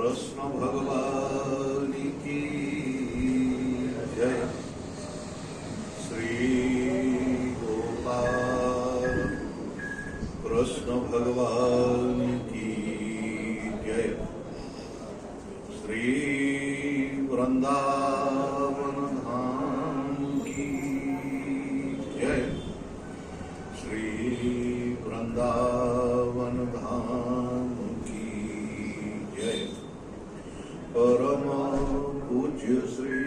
कृष्ण भगवान की जय। श्री गोपाल कृष्ण भगवान की जय। श्री वृंदावन धाम की जय। श्री वृंदावन धाम की जय। परम पूज्य श्री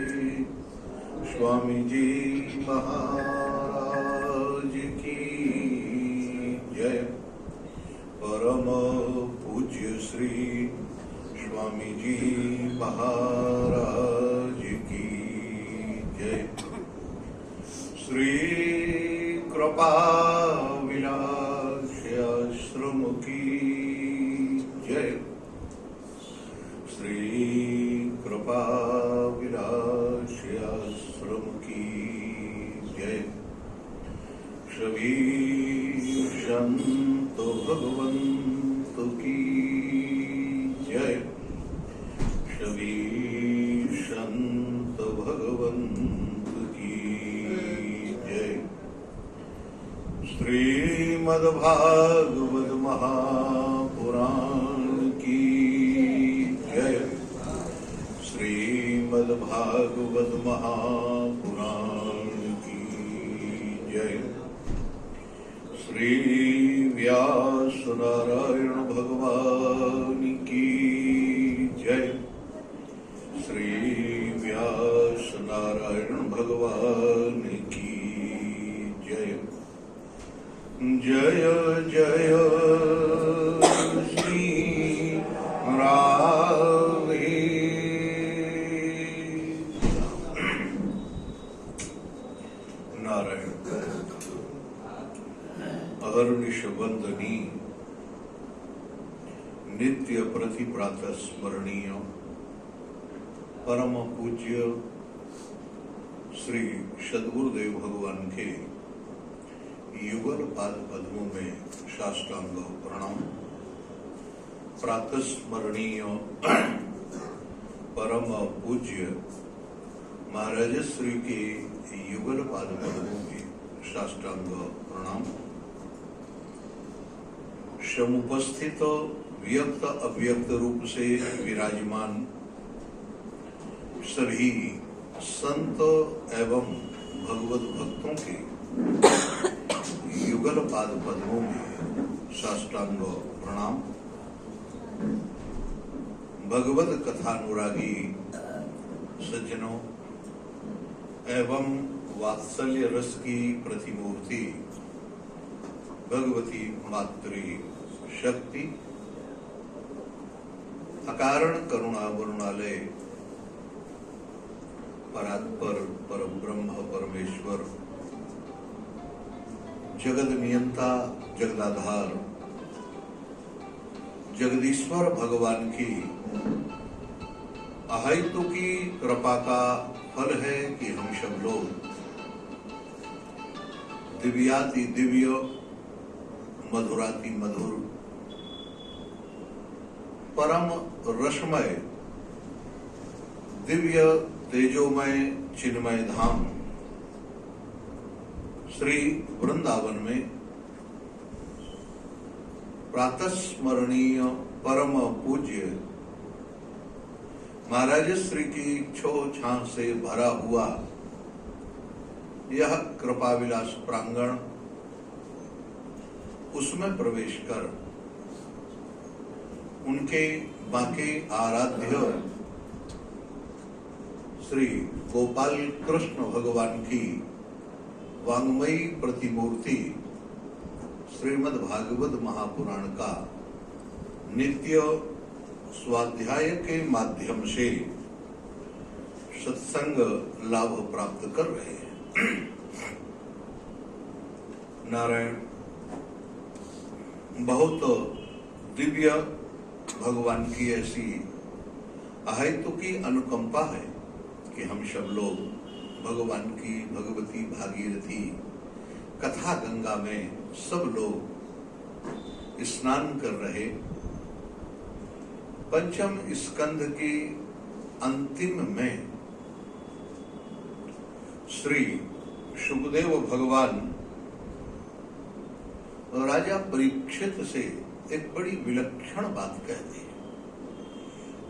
स्वामी जी महाराज की जय। परम पूज्य श्री स्वामी जी महाराज की जय। श्री कृपा विलास आश्रम की जय। श्री कृपा विलास आश्रम की जय। सभी संत भगवंत की जय। सभी संत भगवंत की जय। श्रीमद्भागवत महापुराण की जय। श्रीमद्भागवत महापुराण की जय। श्री व्यास नारायण भगवान की जय। श्री व्यास नारायण भगवान की जय। जय जय श्री राधे। नारायण अहर्निश वंदनी नित्य प्रति प्रातः स्मरणीय परम पूज्य श्री सद्गुरुदेव भगवान के युगल पाद पद्मों में साष्टांग प्रणाम। प्रातः स्मरणीय परम पूज्य महाराज श्री के युगल पाद पद्मों में साष्टांग प्रणाम। समुपस्थित व्यक्त अव्यक्त रूप से विराजमान सभी संत एवं भगवत भक्तों के युगल पाद पद्मों में साष्टांग प्रणाम। भगवत कथानुरागी सज्जनों एवं वात्सल्य रस की प्रतिमूर्ति भगवती मातृ शक्ति अकारण करुणा वरुणालय परात्पर परब्रह्म परमेश्वर जगद नियंता जगदाधार जगदीश्वर भगवान की अहेतु की कृपा का फल है कि हम सब लोग दिव्याति दिव्य मधुराति मधुर परम रसमय दिव्य तेजोमय चिन्मय धाम श्री वृंदावन में प्रातः स्मरणीय परम पूज्य महाराज श्री की छो छां से भरा हुआ यह कृपा विलास प्रांगण, उसमें प्रवेश कर उनके बाके आराध्य श्री गोपाल कृष्ण भगवान की वांग्मयी प्रतिमूर्ति श्रीमद् भागवत महापुराण का नित्य स्वाध्याय के माध्यम से सत्संग लाभ प्राप्त कर रहे हैं। नारायण बहुत दिव्य भगवान की ऐसी अहेतु की अनुकंपा है कि हम सब लोग भगवान की भगवती भागीरथी कथा गंगा में सब लोग स्नान कर रहे पंचम स्कंध के अंतिम में श्री सुखदेव भगवान राजा परीक्षित से एक बड़ी विलक्षण बात कहते हैं।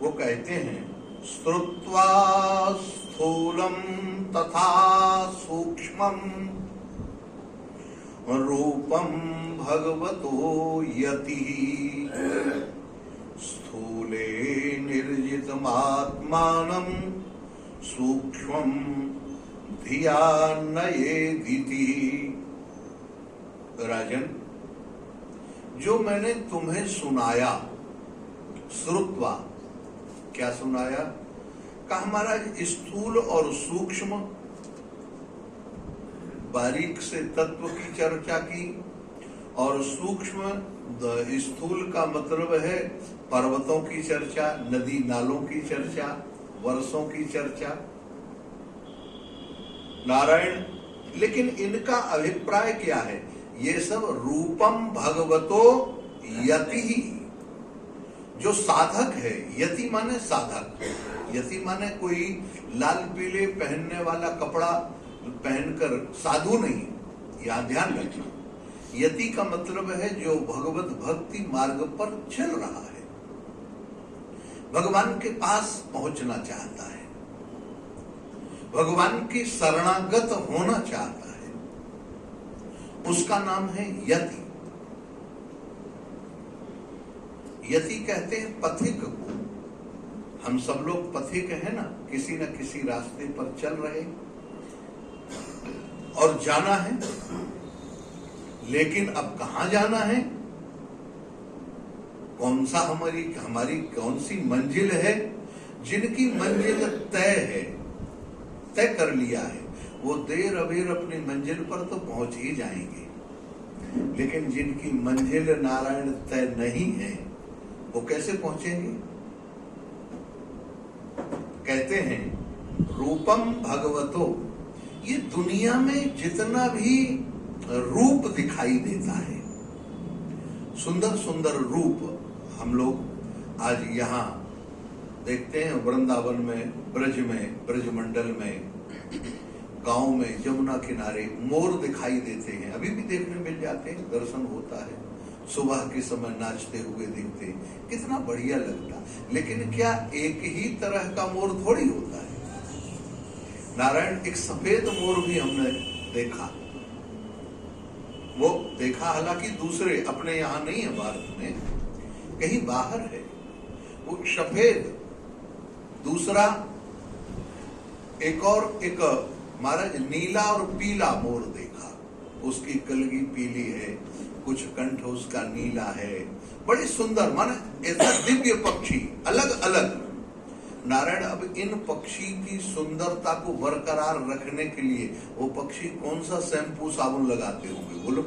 वो कहते हैं, श्रुत्वा स्थूलम तथा सूक्ष्मम रूपम भगवतो यति स्थूले निर्जितमात्मानं सूक्ष्मं धिया नयेदिति। राजन, जो मैंने तुम्हें सुनाया, श्रुत्वा, क्या सुनाया? कहा महाराज, स्थूल और सूक्ष्म बारीक से तत्व की चर्चा की, और सूक्ष्म स्थूल का मतलब है पर्वतों की चर्चा, नदी नालों की चर्चा, वर्षों की चर्चा। नारायण, लेकिन इनका अभिप्राय क्या है? ये सब रूपम भगवतो यति, जो साधक है। यति माने साधक, यति माने कोई लाल पीले पहनने वाला कपड़ा पहनकर साधु नहीं, यहां ध्यान रखना। यति का मतलब है जो भगवत भक्ति मार्ग पर चल रहा है, भगवान के पास पहुंचना चाहता है, भगवान की शरणागत होना चाहता है, उसका नाम है यति। यति कहते हैं पथिक को। हम सब लोग पथिक हैं ना, किसी न किसी रास्ते पर चल रहे और जाना है, लेकिन अब कहां जाना है, कौन सा हमारी कौन सी मंजिल है? जिनकी मंजिल तय है, तय कर लिया है, वो देर अबेर अपनी मंजिल पर तो पहुंच ही जाएंगे। लेकिन जिनकी मंजिल नारायण तय नहीं है, वो कैसे पहुंचेंगे? कहते हैं रूपम भगवतो। ये दुनिया में जितना भी रूप दिखाई देता है, सुंदर सुंदर रूप, हम लोग आज यहाँ देखते हैं, वृंदावन में, ब्रजमंडल में, गांव में, जमुना किनारे मोर दिखाई देते हैं, अभी भी देखने मिल जाते हैं, दर्शन होता है। सुबह के समय नाचते हुए दिखते हैं, कितना बढ़िया लगता। लेकिन क्या एक ही तरह का मोर थोड़ी होता है? नारायण, एक सफेद मोर भी हमने देखा, वो देखा, हालांकि दूसरे, अपने यहां नहीं है, भारत में कहीं बाहर है, वो सफेद। दूसरा एक और एक महाराज नीला और पीला मोर देखा, उसकी कलगी पीली है, कुछ कंठ उसका नीला है, बड़ी सुंदर, माने ऐसा दिव्य पक्षी, अलग अलग। नारायण, अब इन पक्षी की सुंदरता को बरकरार रखने के लिए वो पक्षी कौन सा शैम्पू साबुन लगाते होंगे, बोलो?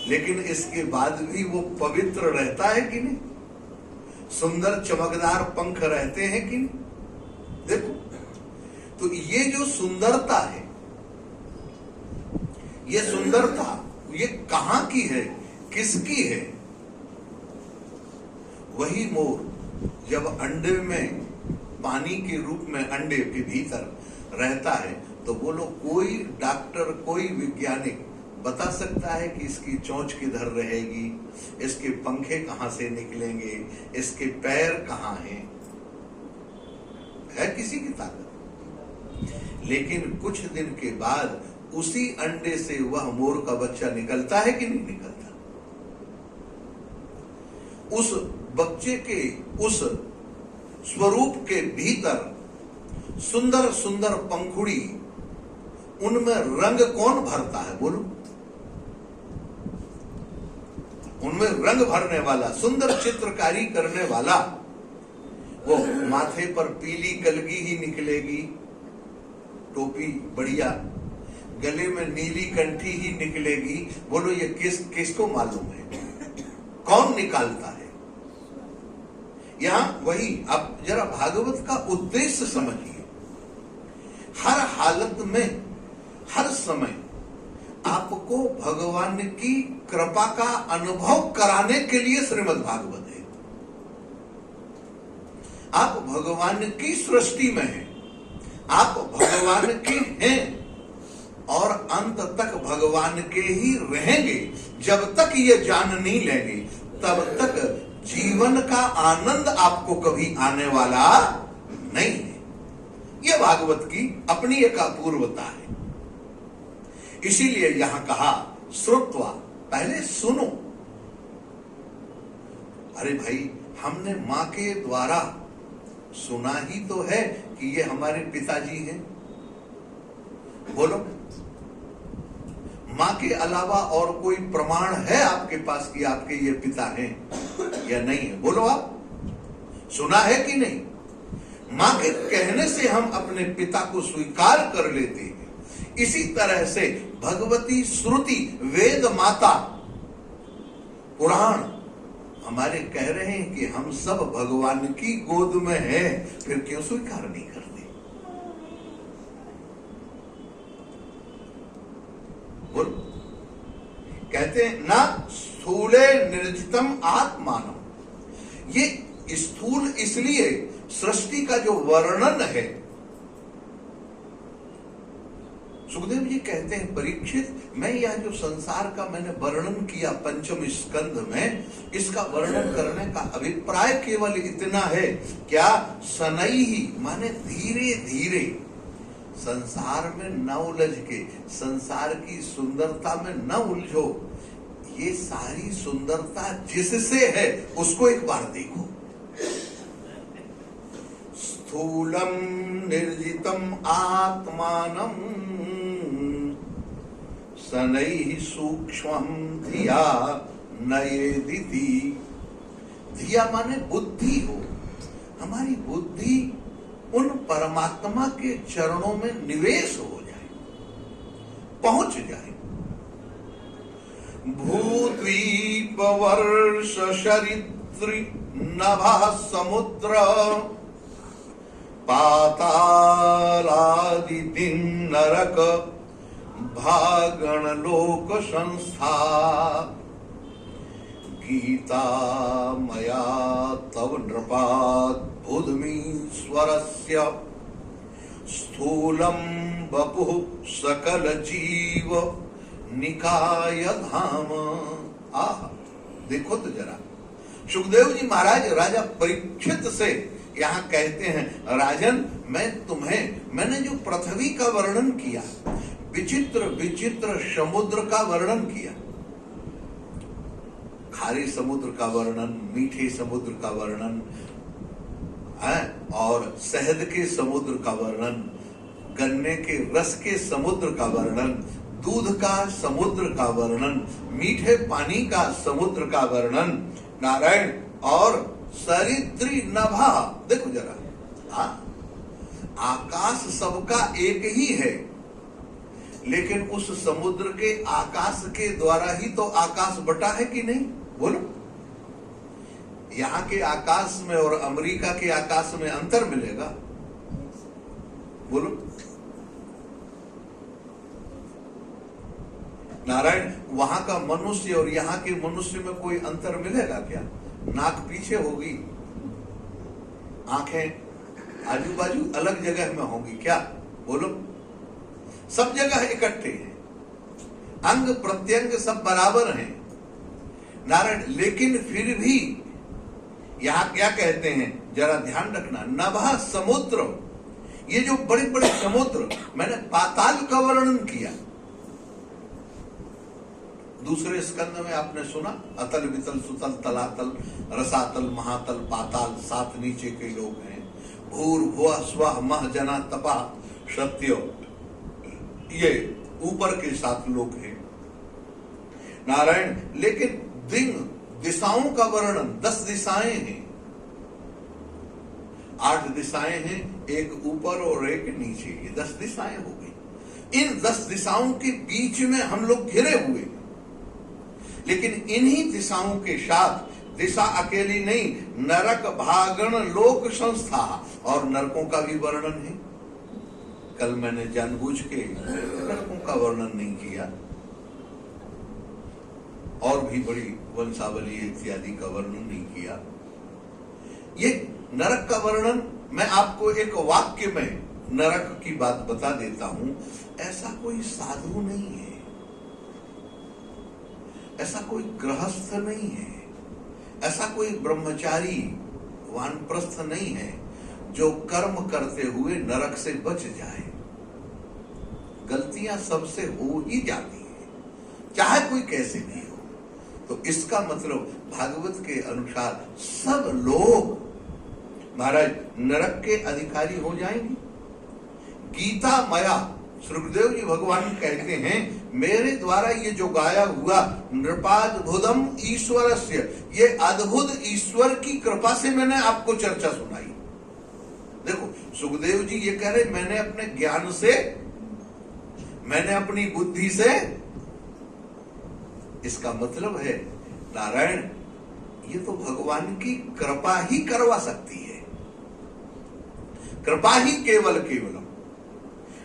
लेकिन इसके बाद भी वो पवित्र रहता है कि नहीं? सुंदर चमकदार पंख रहते हैं कि नहीं? देखो, तो ये जो सुंदरता है, ये सुंदरता ये कहां की है, किसकी है? वही मोर जब अंडे में, पानी के रूप में अंडे के भीतर रहता है, तो बोलो कोई डॉक्टर, कोई वैज्ञानिक बता सकता है कि इसकी चोंच किधर रहेगी, इसके पंखे कहां से निकलेंगे, इसके पैर कहां हैं? है किसी की ताकत? लेकिन कुछ दिन के बाद उसी अंडे से वह मोर का बच्चा निकलता है कि नहीं निकलता? उस बच्चे के, उस स्वरूप के भीतर सुंदर सुंदर पंखुड़ी, उनमें रंग कौन भरता है, बोलो? उनमें रंग भरने वाला, सुंदर चित्रकारी करने वाला, वो माथे पर पीली कलगी ही निकलेगी, टोपी बढ़िया, गले में नीली कंठी ही निकलेगी। बोलो ये किसको मालूम है, कौन निकालता है? यहां वही, आप जरा भागवत का उद्देश्य समझिए। हर हालत में, हर समय आपको भगवान की कृपा का अनुभव कराने के लिए श्रीमद् भागवत है। आप भगवान की सृष्टि में हैं, आप भगवान के हैं और अंत तक भगवान के ही रहेंगे। जब तक ये जान नहीं लेंगे तब तक जीवन का आनंद आपको कभी आने वाला नहीं है। यह भागवत की अपनी एक अपूर्वता है। इसीलिए यहां कहा श्रुत्वा, पहले सुनो। अरे भाई, हमने मां के द्वारा सुना ही तो है कि ये हमारे पिताजी हैं। बोलो, मां के अलावा और कोई प्रमाण है आपके पास कि आपके ये पिता हैं या नहीं है? बोलो, आप सुना है कि नहीं? मां के कहने से हम अपने पिता को स्वीकार कर लेते हैं। इसी तरह से भगवती श्रुति, वेद माता, पुराण हमारे कह रहे हैं कि हम सब भगवान की गोद में हैं, फिर क्यों स्वीकार नहीं करते? बोल, कहते हैं ना स्थूले निर्जितम आत्मानम। ये स्थूल इसलिए सृष्टि का जो वर्णन है, सुखदेव जी कहते हैं परीक्षित, मैं यह जो संसार का मैंने वर्णन किया पंचम स्कंध में, इसका वर्णन करने का अभिप्राय केवल इतना है, क्या सनई ही माने धीरे धीरे, संसार में न उलझ के, संसार की सुंदरता में न उलझो। ये सारी सुंदरता जिससे है उसको एक बार देखो। स्थूलम निर्जितम आत्मानम शनैः सूक्ष्मं धिया नयेदिति। धिया माने बुद्धि हो, हमारी बुद्धि उन परमात्मा के चरणों में निवेश हो जाए, पहुंच जाए। भूद्वीप वर्ष शरिद्री नभः समुद्र पातालादि दिन नरक भागण लोक संस्था गीता मया तव नृपात् बुधमीश्वरस्य स्थूलम बपुः सकल जीव निकाय धाम। आह, देखो तो जरा, सुखदेव जी महाराज राजा परीक्षित से यहाँ कहते हैं, राजन मैंने जो पृथ्वी का वर्णन किया, विचित्र विचित्र समुद्र का वर्णन किया, खारे समुद्र का वर्णन, मीठे समुद्र का वर्णन है, और शहद के समुद्र का वर्णन, गन्ने के रस के समुद्र का वर्णन, दूध का समुद्र का वर्णन, मीठे पानी का समुद्र का वर्णन, नारायण, और सरिद्री नभा। देखो जरा, आकाश सबका एक ही है, लेकिन उस समुद्र के आकाश के द्वारा ही तो आकाश बटा है कि नहीं? बोलो, यहाँ के आकाश में और अमेरिका के आकाश में अंतर मिलेगा? बोलो नारायण, वहां का मनुष्य और यहाँ के मनुष्य में कोई अंतर मिलेगा क्या? नाक पीछे होगी, आंखें आजू बाजू अलग जगह में होंगी क्या? बोलो, सब जगह इकट्ठे हैं, अंग प्रत्यंग सब बराबर हैं नारायण, लेकिन फिर भी यहां क्या कहते हैं, जरा ध्यान रखना, नभः समुद्र, ये जो बड़े बड़े समुद्र, मैंने पाताल का वर्णन किया। दूसरे स्कंद में आपने सुना, अतल वितल सुतल तलातल रसातल महातल पाताल, 7 नीचे के लोग हैं। भूर भुवः स्वः मह जना तपा सत्य, ये ऊपर के 7 लोग हैं नारायण। लेकिन दिन दिशाओं का वर्णन, 10 दिशाएं हैं, 8 दिशाएं हैं, एक ऊपर और एक नीचे, ये 10 दिशाएं हो गई। इन 10 दिशाओं के बीच में हम लोग घिरे हुए, लेकिन इन्हीं दिशाओं के साथ, दिशा अकेली नहीं, नरक भागण लोक संस्था, और नरकों का भी वर्णन है। कल मैंने जानबूझ के नरकों का वर्णन नहीं किया, और भी बड़ी वंशावली इत्यादि का वर्णन नहीं किया, ये नरक का वर्णन मैं आपको एक वाक्य में नरक की बात बता देता हूं। ऐसा कोई साधु नहीं है, ऐसा कोई गृहस्थ नहीं है, ऐसा कोई ब्रह्मचारी वानप्रस्थ नहीं है जो कर्म करते हुए नरक से बच जाए। गलतियां सबसे हो ही जाती है, चाहे कोई कैसे भी हो। तो इसका मतलब भागवत के अनुसार सब लोग महाराज नरक के अधिकारी हो जाएंगे। गीता माया सुखदेव जी भगवान कहते हैं, मेरे द्वारा ये जो गाया हुआ नृपाद्भुतम ईश्वरस्य, ये अद्भुत ईश्वर की कृपा से मैंने आपको चर्चा सुनाई। देखो सुखदेव जी ये कह रहे, मैंने अपने ज्ञान से, मैंने अपनी बुद्धि से। इसका मतलब है नारायण ये तो भगवान की कृपा ही करवा सकती है, कृपा ही केवल केवलम।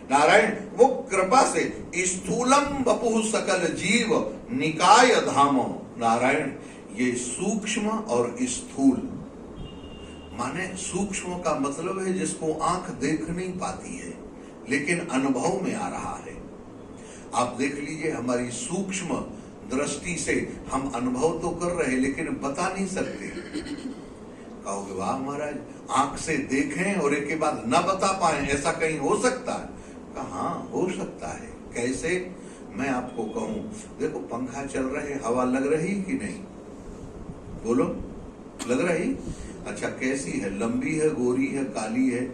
नारायण वो कृपा से स्थूलम बपुः सकल जीव निकाय धामो। नारायण ये सूक्ष्म और स्थूल, माने सूक्ष्म का मतलब है जिसको आंख देख नहीं पाती है लेकिन अनुभव में आ रहा है। आप देख लीजिए हमारी सूक्ष्म दृष्टि से हम अनुभव तो कर रहे लेकिन बता नहीं सकते। कहोगे वाह महाराज, आंख से देखें और एक के बाद न बता पाए, ऐसा कहीं हो सकता है? कहाँ हो सकता है, कैसे? मैं आपको कहूं, देखो पंखा चल रहे, हवा लग रही कि नहीं? बोलो, लग रही? अच्छा कैसी है? लंबी है, गोरी है, काली है,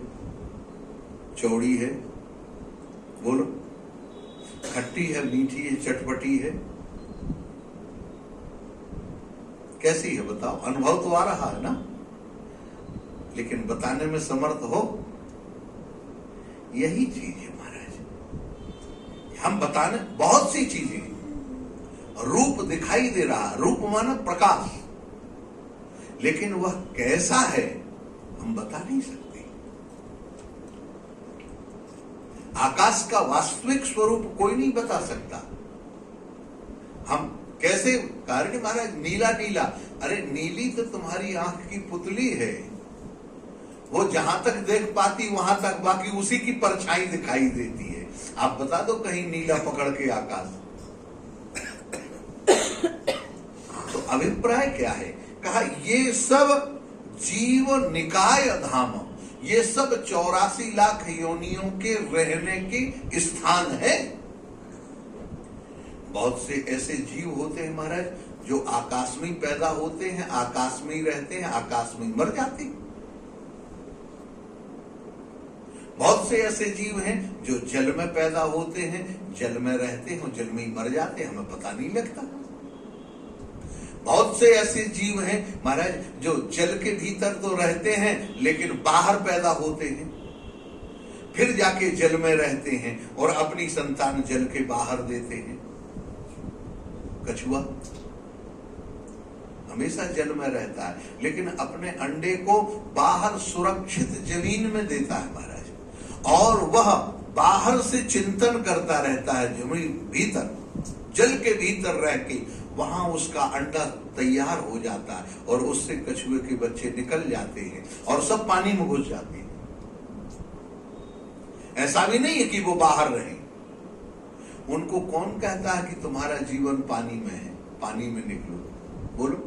चौड़ी है? बोलो, खट्टी है, मीठी है, चटपटी है, कैसी है बताओ? अनुभव तो आ रहा है ना, लेकिन बताने में समर्थ हो? यही चीज है महाराज, हम बताने बहुत सी चीजें, रूप दिखाई दे रहा, रूप माना प्रकाश, लेकिन वह कैसा है हम बता नहीं सकते। आकाश का वास्तविक स्वरूप कोई नहीं बता सकता। हम कैसे? कारण महाराज नीला नीला, अरे नीली तो तुम्हारी आंख की पुतली है, वो जहां तक देख पाती वहां तक, बाकी उसी की परछाई दिखाई देती है। आप बता दो कहीं नीला पकड़ के आकाश। तो अभिप्राय क्या है? कहा ये सब जीव निकाय धाम, ये सब 84 लाख योनियों के रहने के स्थान है। बहुत से ऐसे जीव होते हैं महाराज जो आकाश में पैदा होते हैं, आकाश में ही रहते हैं, आकाश में मर जाते हैं। बहुत से ऐसे जीव हैं जो जल में पैदा होते हैं, जल में रहते हैं, जल में ही मर जाते हैं, हमें पता नहीं लगता। बहुत से ऐसे जीव हैं महाराज जो जल के भीतर तो रहते हैं लेकिन बाहर पैदा होते हैं, फिर जाके जल में रहते हैं और अपनी संतान जल के बाहर देते हैं। कछुआ हमेशा जल में रहता है लेकिन अपने अंडे को बाहर सुरक्षित जमीन में देता है महाराज, और वह बाहर से चिंतन करता रहता है जमीन भीतर, जल के भीतर रह के वहां उसका अंडा तैयार हो जाता है और उससे कछुए के बच्चे निकल जाते हैं और सब पानी में घुस जाते हैं। ऐसा भी नहीं है कि वो बाहर रहे। उनको कौन कहता है कि तुम्हारा जीवन पानी में है, पानी में निकलो? बोलो,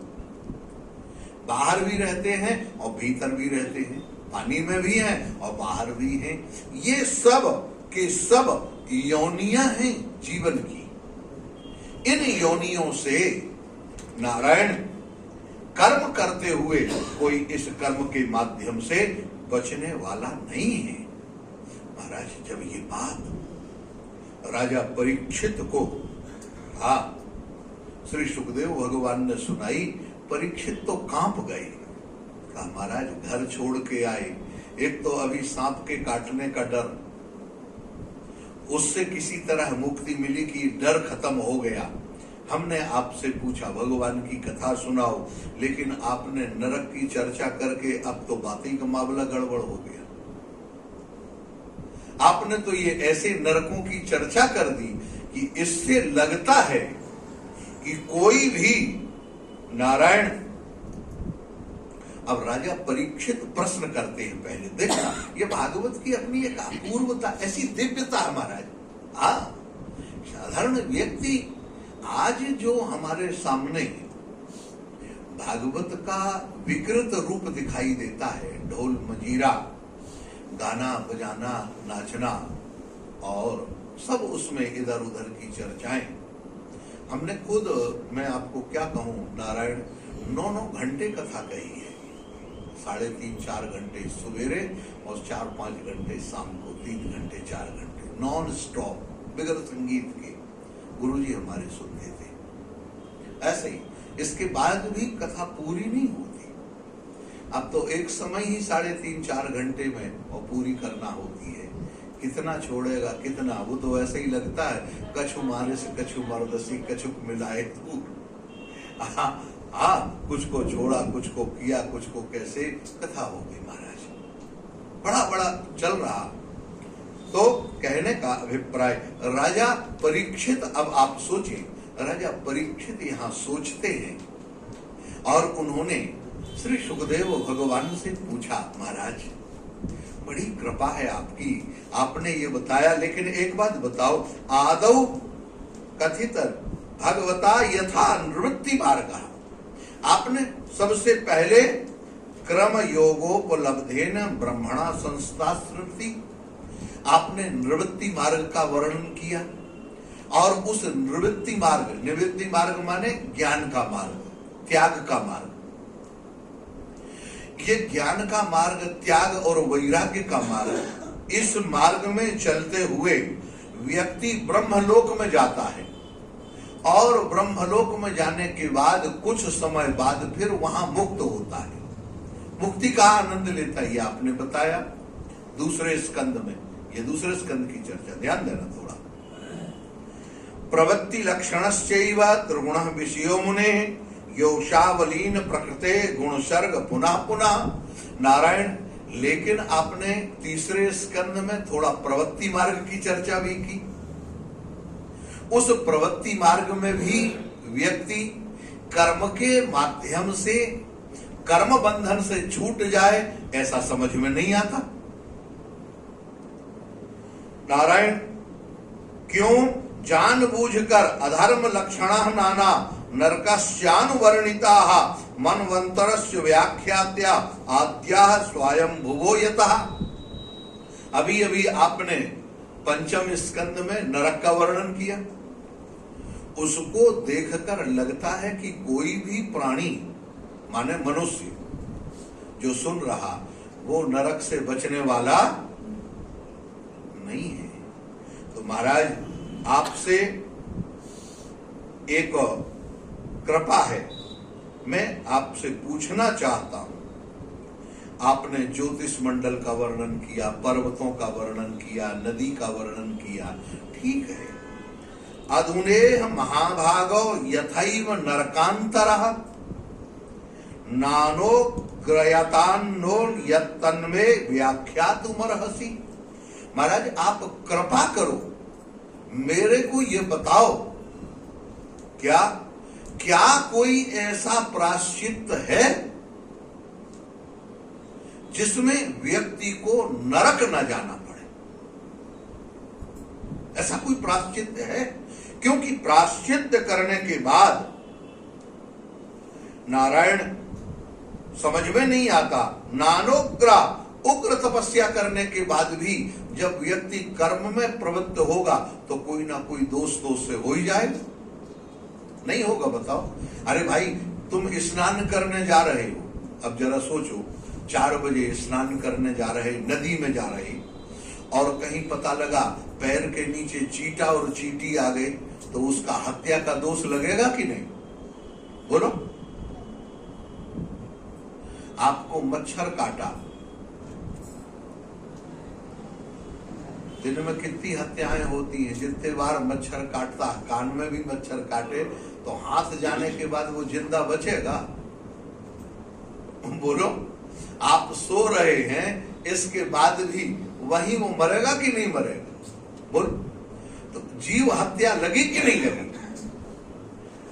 बाहर भी रहते हैं और भीतर भी रहते हैं, पानी में भी हैं और बाहर भी हैं। ये सब के सब योनियां हैं जीवन की। इन योनियों से नारायण कर्म करते हुए कोई इस कर्म के माध्यम से बचने वाला नहीं है। महाराज जब ये बात राजा परीक्षित को श्री सुखदेव भगवान ने सुनाई, परीक्षित तो कांप गए। कहा महाराज घर छोड़ के आए, एक तो अभी सांप के काटने का डर, उससे किसी तरह मुक्ति मिली कि डर खत्म हो गया। हमने आपसे पूछा भगवान की कथा सुनाओ, लेकिन आपने नरक की चर्चा करके अब तो बातें का मामला गड़बड़ हो गया। आपने तो ये ऐसे नरकों की चर्चा कर दी कि इससे लगता है कि कोई भी नारायण अब राजा परीक्षित प्रश्न करते हैं। पहले देखना, ये भागवत की अपनी एक अपूर्वता, ऐसी दिव्यता है महाराज। साधारण व्यक्ति आज जो हमारे सामने भागवत का विकृत रूप दिखाई देता है, ढोल मजीरा, गाना बजाना, नाचना और सब उसमें इधर उधर की चर्चाएं। हमने खुद, मैं आपको क्या कहूं, नारायण 9-9 घंटे कथा कही है, 3.5-4 घंटे सवेरे और 4-5 घंटे शाम को, 3 घंटे 4 घंटे नॉन स्टॉप बगैर संगीत के गुरुजी हमारे सुनते थे। ऐसे ही इसके बाद भी कथा पूरी नहीं होती। अब तो एक समय ही 3.5-4 घंटे में और पूरी करना होती है। कितना छोड़ेगा, कितना, वो तो ऐसे ही लगता है कछु मारे से कछु मरदसी कछुक मिलाए दूर। कुछ को छोड़ा, कुछ को किया, कुछ को कैसे, कथा हो गई महाराज, बड़ा बड़ा चल रहा। तो कहने का अभिप्राय, राजा परीक्षित, अब आप सोचें, राजा परीक्षित यहाँ सोचते हैं और उन्होंने श्री सुखदेव भगवान से पूछा, महाराज बड़ी कृपा है आपकी, आपने ये बताया, लेकिन एक बात बताओ, आदौ कथित भगवता यथा निवृत्ति मार्ग, आपने सबसे पहले क्रम योगोपलब्धेन ब्रह्मणा संस्था स्मृति, आपने निवृत्ति मार्ग का वर्णन किया और उस निवृत्ति मार्ग माने ज्ञान का मार्ग, त्याग का मार्ग। ये ज्ञान का मार्ग, त्याग और वैराग्य का मार्ग, इस मार्ग में चलते हुए व्यक्ति ब्रह्मलोक में जाता है और ब्रह्मलोक में जाने के बाद कुछ समय बाद फिर वहां मुक्त होता है, मुक्ति का आनंद लेता है। ये आपने बताया दूसरे स्कंद में, ये दूसरे स्कंद की चर्चा, ध्यान देना थोड़ा। प्रवृत्ति लक्षणश्चैव त्रिगुण विषयो मुने योषावलीन प्रकृते गुण सर्ग पुनः पुनः। नारायण, लेकिन आपने तीसरे स्कंद में थोड़ा प्रवृत्ति मार्ग की चर्चा भी की। उस प्रवृत्ति मार्ग में भी व्यक्ति कर्म के माध्यम से, कर्म बंधन से छूट जाए, ऐसा समझ में नहीं आता। नारायण, क्यों? जानबूझकर अधर्म लक्षणा नाना नरकस्यानुवर्णिता मनवंतरस्य व्याख्यात्या आद्या स्वयं भुवो यतः। अभी अभी आपने पंचम स्कंद में नरक का वर्णन किया। उसको देखकर लगता है कि कोई भी प्राणी, माने मनुष्य जो सुन रहा, वो नरक से बचने वाला नहीं है। तो महाराज, आपसे एक कृपा है, मैं आपसे पूछना चाहता हूं। आपने ज्योतिष मंडल का वर्णन किया, पर्वतों का वर्णन किया, नदी का वर्णन किया, ठीक है। अधुनेह महाभागो यथैव नरकांतरः नानो ग्रयतान्नो यत्तन्मे व्याख्यातुमर्हसि। महाराज, आप कृपा करो, मेरे को ये बताओ, क्या कोई ऐसा प्रायश्चित है जिसमें व्यक्ति को नरक न जाना पड़े? ऐसा कोई प्रायश्चित है? क्योंकि प्रायश्चित करने के बाद नारायण समझ में नहीं आता। नानोग्रा, उग्र तपस्या करने के बाद भी जब व्यक्ति कर्म में प्रवृत्त होगा तो कोई ना कोई दोष से हो ही जाए, नहीं होगा? बताओ। अरे भाई, तुम स्नान करने जा रहे हो, अब जरा सोचो, 4 बजे स्नान करने जा रहे, नदी में जा रहे, और कहीं पता लगा पैर के नीचे चीटा और चींटी आ गए, तो उसका हत्या का दोष लगेगा कि नहीं? बोलो। आपको मच्छर काटा, दिन में कितनी हत्याएं होती हैं, जितने बार मच्छर काटता, कान में भी मच्छर काटे तो हाथ जाने के बाद वो जिंदा बचेगा? बोलो। आप सो रहे हैं, इसके बाद भी वहीं वो मरेगा कि नहीं मरेगा? बोल। तो जीव हत्या लगी कि नहीं लगी?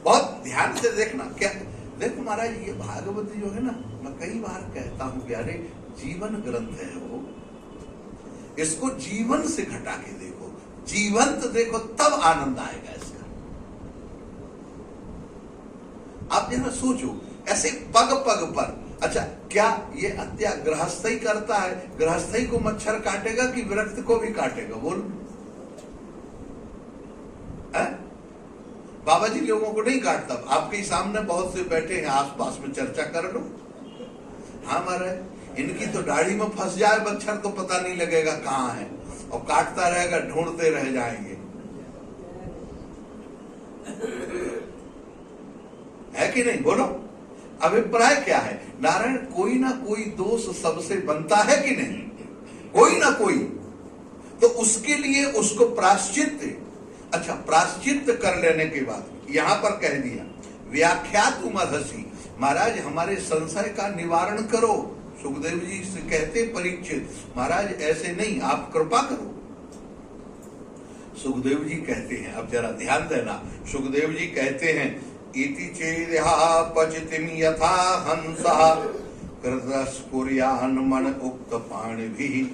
बहुत ध्यान से देखना। क्या देखो महाराज, ये भागवत जो है ना, मैं कई बार कहता हूं प्यारे, जीवन ग्रंथ है वो। इसको जीवन से घटा के देखो, जीवंत देखो, तब आनंद आएगा इसका। आप जरा सोचो, ऐसे पग पग पर, अच्छा क्या ये हत्या गृहस्थ ही करता है? गृहस्थ ही को मच्छर काटेगा कि विरक्त को भी काटेगा? बोल। बाबा जी लोगों को नहीं काटता, आपके सामने बहुत से बैठे हैं, आसपास में चर्चा कर लो। हाँ महाराज, इनकी तो दाढ़ी में फंस जाए मच्छर तो पता नहीं लगेगा कहाँ है, और काटता रहेगा, ढूंढते रह जाएंगे, है कि नहीं? बोलो, अभिप्राय क्या है? नारायण, कोई ना कोई दोष सबसे बनता है कि नहीं? कोई ना कोई, तो उसके लिए उसको प्रायश्चित, अच्छा प्रायश्चित कर लेने के बाद यहां पर कह दिया व्याख्यात उमरहसी, महाराज हमारे संशय का निवारण करो। सुखदेव जी से कहते परीक्षित, महाराज ऐसे नहीं, आप कृपा करो। सुखदेव जी कहते हैं, अब जरा ध्यान देना, सुखदेव जी कहते हैं, इति चेदहा पचितिम यथा हंसा कृतस्फुर्यान् मन उक्त पाणिभिः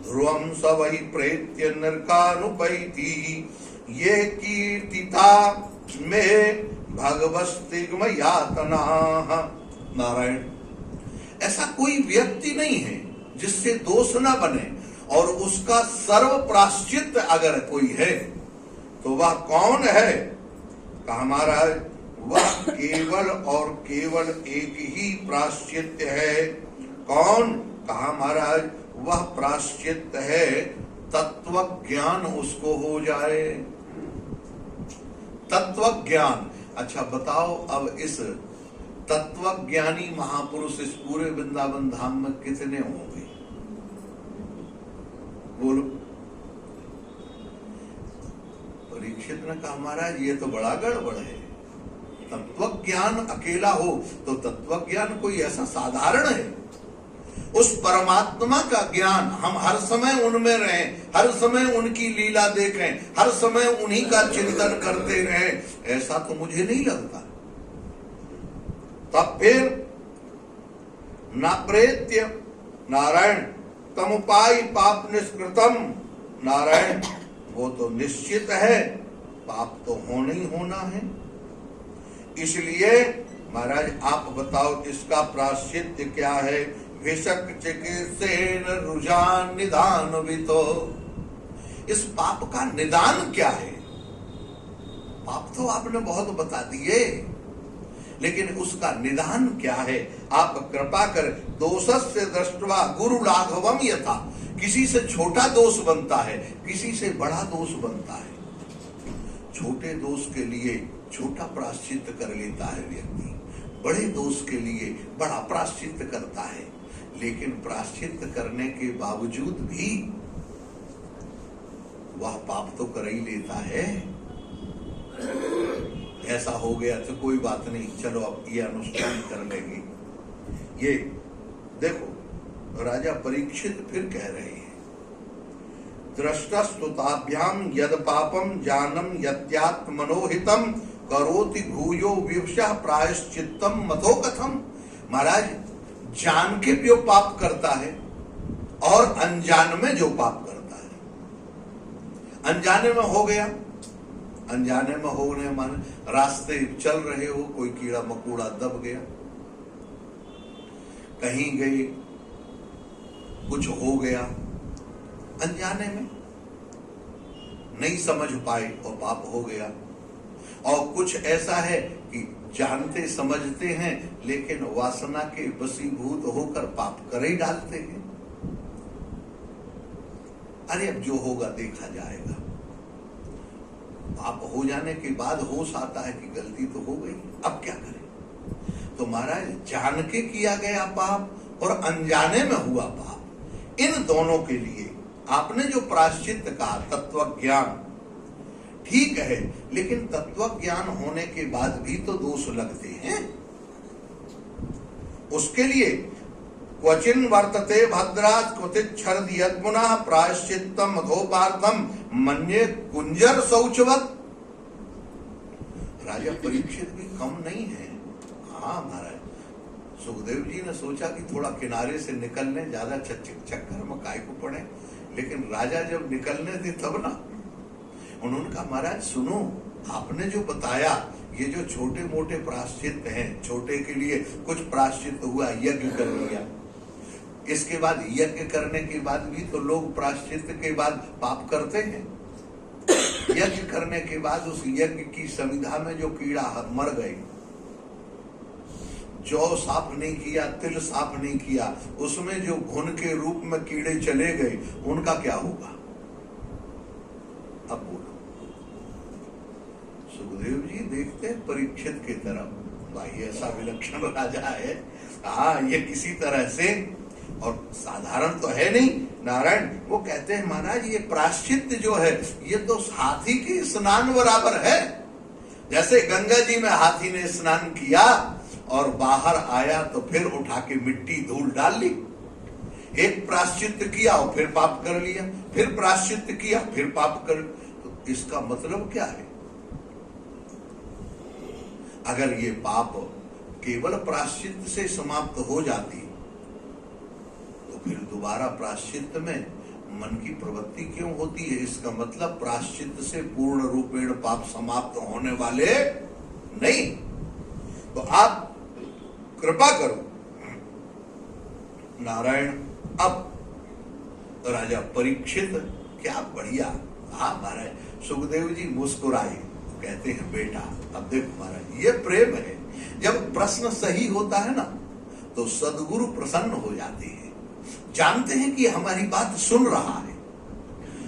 ध्रुवं स वै प्रेत्य नरकानुपैति ये कीर्तिता में भगवस्तिग्म यातना। नारायण, ऐसा कोई व्यक्ति नहीं है जिससे दोष न बने, और उसका सर्व प्रायश्चित अगर कोई है तो वह कौन है? कहा महाराज, वह केवल और केवल एक ही प्रायश्चित है। कौन? कहा महाराज, वह प्रायश्चित है तत्व ज्ञान उसको हो जाए। तत्व ज्ञान, अच्छा बताओ, अब इस तत्वज्ञानी महापुरुष इस पूरे वृंदावन धाम में कितने होंगे? बोलो। परीक्षित ने कहा, महाराज ये तो बड़ा गड़बड़ है, तत्वज्ञान अकेला हो तो तत्वज्ञान कोई ऐसा साधारण है? उस परमात्मा का ज्ञान हम हर समय उनमें रहें, हर समय उनकी लीला देखें, हर समय उन्हीं का चिंतन करते रहें, ऐसा तो मुझे नहीं लगता। तब फिर न प्रेत्य नारायण तमुपाय पाप निष्कृतम, नारायण वो तो निश्चित है, पाप तो होना ही होना है। इसलिए महाराज आप बताओ इसका प्रायश्चित क्या है? विषक चिकित्सेन रुझान निदान वितो, इस पाप का निदान क्या है? पाप तो आपने बहुत बता दिए, लेकिन उसका निदान क्या है? आप कृपा कर, दोषस्य दृष्ट्वा गुरु लाघवम यथा, किसी से छोटा दोष बनता है, किसी से बड़ा दोष बनता है। छोटे दोष के लिए छोटा प्रायश्चित कर लेता है व्यक्ति, बड़े दोष के लिए बड़ा प्रायश्चित करता है, लेकिन प्रायश्चित करने के बावजूद भी वह पाप तो कर ही लेता है। ऐसा हो गया तो कोई बात नहीं, चलो अब ये अनुष्ठान कर लेंगे। ये देखो राजा परीक्षित फिर कह रहे हैं, दृष्टस्तुताभ्याम यद पापम जानम यत्यात्मनोहितम करोति भूयो विवशः प्रायश्चित्तम मतो कथम। महाराज जान के जो पाप करता है और अनजान में जो पाप करता है, अनजाने में हो गया, अनजाने में होने मान रास्ते चल रहे हो, कोई कीड़ा मकोड़ा दब गया, कहीं गए, कुछ हो गया, अनजाने में नहीं समझ पाए और पाप हो गया। और कुछ ऐसा है कि जानते समझते हैं लेकिन वासना के वशीभूत होकर पाप कर ही डालते हैं। अरे अब जो होगा देखा जाएगा। पाप हो जाने के बाद होश आता है कि गलती तो हो गई, अब क्या करें? तो महाराज जान के किया गया पाप और अनजाने में हुआ पाप, इन दोनों के लिए आपने जो प्रायश्चित कहा तत्व ज्ञान, ठीक है, लेकिन तत्व ज्ञान होने के बाद भी तो दोष लगते हैं। उसके लिए क्वचिन वर्तते भद्रात् क्वचित् छर्दि यद्मुनः प्रायश्चित्तम अधोपार्थम मन्ये कुंजर शौचवत्। राजा परीक्षित भी कम नहीं है, हाँ महाराज, सुखदेव जी ने सोचा कि थोड़ा किनारे से निकल लें, ज्यादा चक्कर में काय को पड़े। लेकिन राजा जब निकलने थे तब ना उन्होंने कहा, महाराज सुनो, आपने जो बताया ये जो छोटे मोटे प्रायश्चित हैं, छोटे के लिए कुछ प्रायश्चित हुआ, यज्ञ कर लिया, इसके बाद यज्ञ करने के बाद भी तो लोग प्रायश्चित के बाद पाप करते हैं। यज्ञ करने के बाद उस यज्ञ की संविधा में जो कीड़ा मर गए, जौ साफ नहीं किया, तिल साफ नहीं किया, उसमें जो घुन के रूप में कीड़े चले गए, उनका क्या होगा? अब बोलो। सुखदेव जी देखते हैं परीक्षित की तरफ, भाई ऐसा विलक्षण राजा है, हाँ ये किसी तरह से, और साधारण तो है नहीं नारायण। वो कहते हैं, महाराज ये प्रायश्चित जो है ये तो हाथी के स्नान बराबर है। जैसे गंगा जी में हाथी ने स्नान किया और बाहर आया तो फिर उठा के मिट्टी धूल डाल ली, एक प्रायश्चित किया और फिर पाप कर लिया, फिर प्रायश्चित किया फिर पाप कर। तो इसका मतलब क्या है? अगर ये पाप केवल प्रायश्चित से समाप्त हो जाती तो फिर दोबारा प्रायश्चित में मन की प्रवृत्ति क्यों होती है? इसका मतलब प्रायश्चित से पूर्ण रूपेण पाप समाप्त होने वाले नहीं। तो आप कृपा करो नारायण। अब राजा परीक्षित, क्या बढ़िया, हाँ महाराज। सुखदेव जी मुस्कुराए, कहते हैं, बेटा अब देखो महाराज ये प्रेम है। जब प्रश्न सही होता है ना तो सदगुरु प्रसन्न हो जाते हैं, जानते हैं कि हमारी बात सुन रहा है।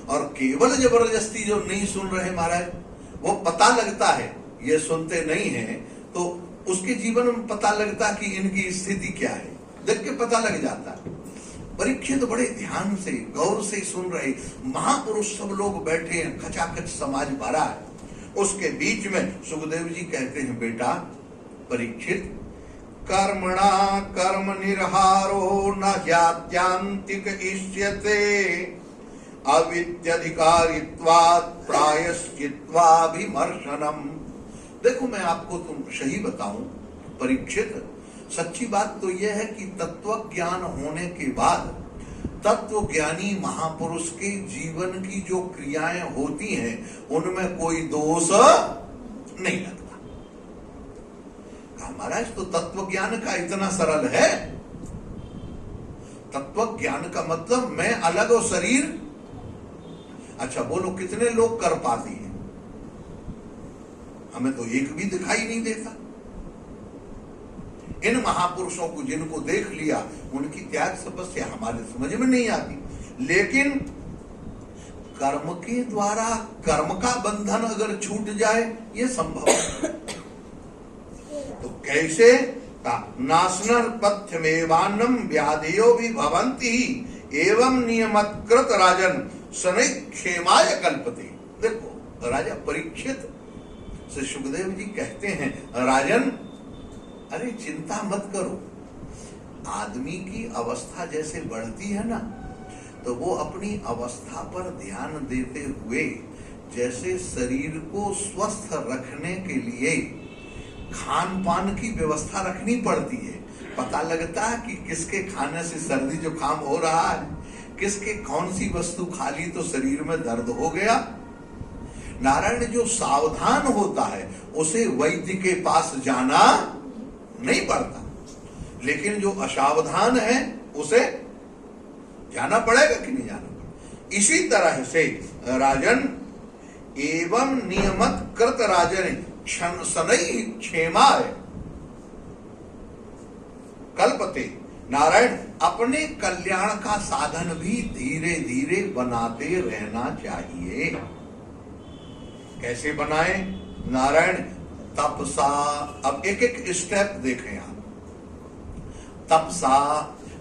और केवल जबरदस्ती जो नहीं सुन रहे महाराज, वो पता लगता है ये सुनते नहीं हैं, तो उसके जीवन में पता लगता कि इनकी स्थिति क्या है, देख के पता लग जाता है। परीक्षित बड़े ध्यान से गौर से सुन रहे, महापुरुष सब लोग बैठे हैं, खचाखच समाज भरा है। उसके बीच में सुखदेव जी कहते हैं, बेटा परीक्षित, कर्मणा कर्म निर्हारो न जात्यांतिक इष्यते अविद्याधिकारित्वात् प्रायश्चित्वाभिमर्शनम। देखो मैं आपको तुम सही बताऊं परीक्षित, सच्ची बात तो यह है कि तत्व ज्ञान होने के बाद तत्व ज्ञानी महापुरुष के जीवन की जो क्रियाएं होती हैं उनमें कोई दोष नहीं लगता। महाराज तो तत्व ज्ञान का इतना सरल है। तत्व ज्ञान का मतलब मैं अलग और शरीर। अच्छा बोलो कितने लोग कर पाते हैं? हमें तो एक भी दिखाई नहीं देता। इन महापुरुषों को जिनको देख लिया उनकी त्याग तपस्या हमारे समझ में नहीं आती। लेकिन कर्म के द्वारा कर्म का बंधन अगर छूट जाए ये संभव है। तो कैसे? नासनर पथ्यमेवान्नम व्याधियो भी भवन्ति एवं नियमकृत राजन शनै क्षेमाय कल्पते। देखो राजा परीक्षित से सुखदेव जी कहते हैं, राजन अरे चिंता मत करो। आदमी की अवस्था जैसे बढ़ती है ना, तो वो अपनी अवस्था पर ध्यान देते हुए जैसे शरीर को स्वस्थ रखने के लिए खान पान की व्यवस्था रखनी पड़ती है। पता लगता है कि किसके खाने से सर्दी जुकाम हो रहा है, किसके कौन सी वस्तु खा ली तो शरीर में दर्द हो गया। नारायण जो सावधान होता है उसे वैद्य के पास जाना नहीं पड़ता, लेकिन जो असावधान है उसे जाना पड़ेगा कि नहीं जाना पड़ेगा। इसी तरह से राजन एवं नियमत कृत राजन क्षण शनै क्षेमाय कल्पते। नारायण अपने कल्याण का साधन भी धीरे धीरे बनाते रहना चाहिए। कैसे बनाए नारायण? तपसा। अब एक एक स्टेप देखें आप। तपसा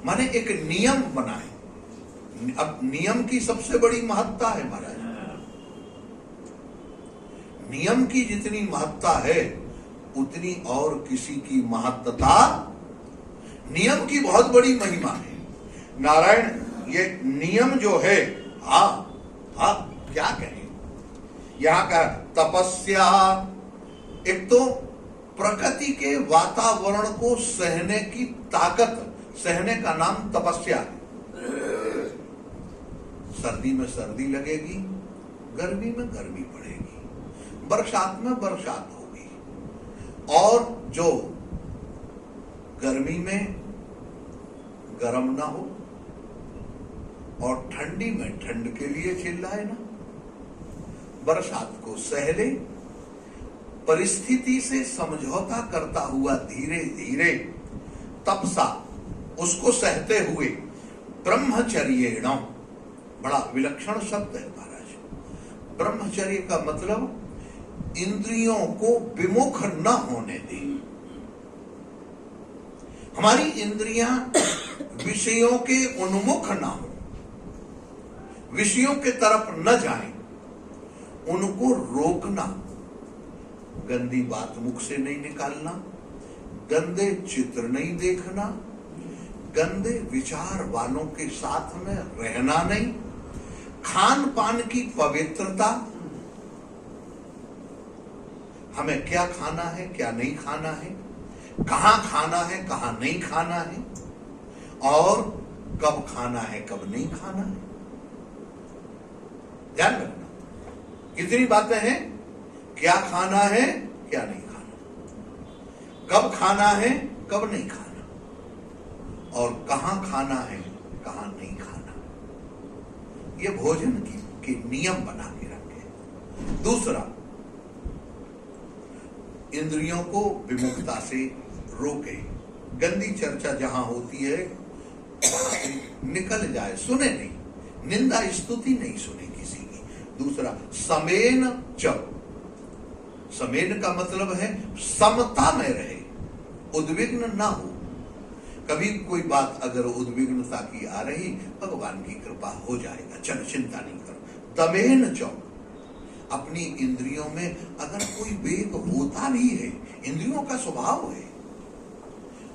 माने एक नियम बनाए। अब नियम की सबसे बड़ी महत्ता है महाराज। नियम की जितनी महत्ता है उतनी और किसी की महत्ता। नियम की बहुत बड़ी महिमा है नारायण। ये नियम जो है, हाँ क्या कहें, यहाँ का तपस्या। एक तो प्रकृति के वातावरण को सहने की ताकत, सहने का नाम तपस्या है। सर्दी में सर्दी लगेगी, गर्मी में गर्मी पड़ेगी, बरसात में बरसात होगी, और जो गर्मी में गर्म ना हो और ठंडी में ठंड के लिए चिल्लाए ना, बरसात को सह ले, परिस्थिति से समझौता करता हुआ धीरे धीरे तपसा उसको सहते हुए ब्रह्मचर्येण, बड़ा विलक्षण शब्द है महाराज। ब्रह्मचर्य का मतलब इंद्रियों को विमुख न होने दे। हमारी इंद्रियां विषयों के उन्मुख ना हो, विषयों के तरफ न जाएं, उनको रोकना, गंदी बात मुख से नहीं निकालना, गंदे चित्र नहीं देखना, गंदे विचार वालों के साथ में रहना नहीं, खान पान की पवित्रता, हमें क्या खाना है क्या नहीं खाना है, कहां खाना है कहां नहीं खाना है, और कब खाना है कब नहीं खाना है, ध्यान रखना। कितनी बातें हैं, क्या खाना है क्या नहीं खाना, कब खाना है कब नहीं खाना, और कहां खाना है कहां नहीं खाना, ये भोजन के नियम बना के रखे। दूसरा, इंद्रियों को विमुखता से रोके, गंदी चर्चा जहां होती है वहां से निकल जाए, सुने नहीं, निंदा स्तुति नहीं सुने किसी की। दूसरा, समेन च, समेन का मतलब है समता में रहे, उद्विग्न ना हो। कभी कोई बात अगर उद्विग्नता की आ रही, भगवान की कृपा हो जाएगा, चल चिंता नहीं करो। दमेन च, अपनी इंद्रियों में अगर कोई वेग होता भी है, इंद्रियों का स्वभाव है,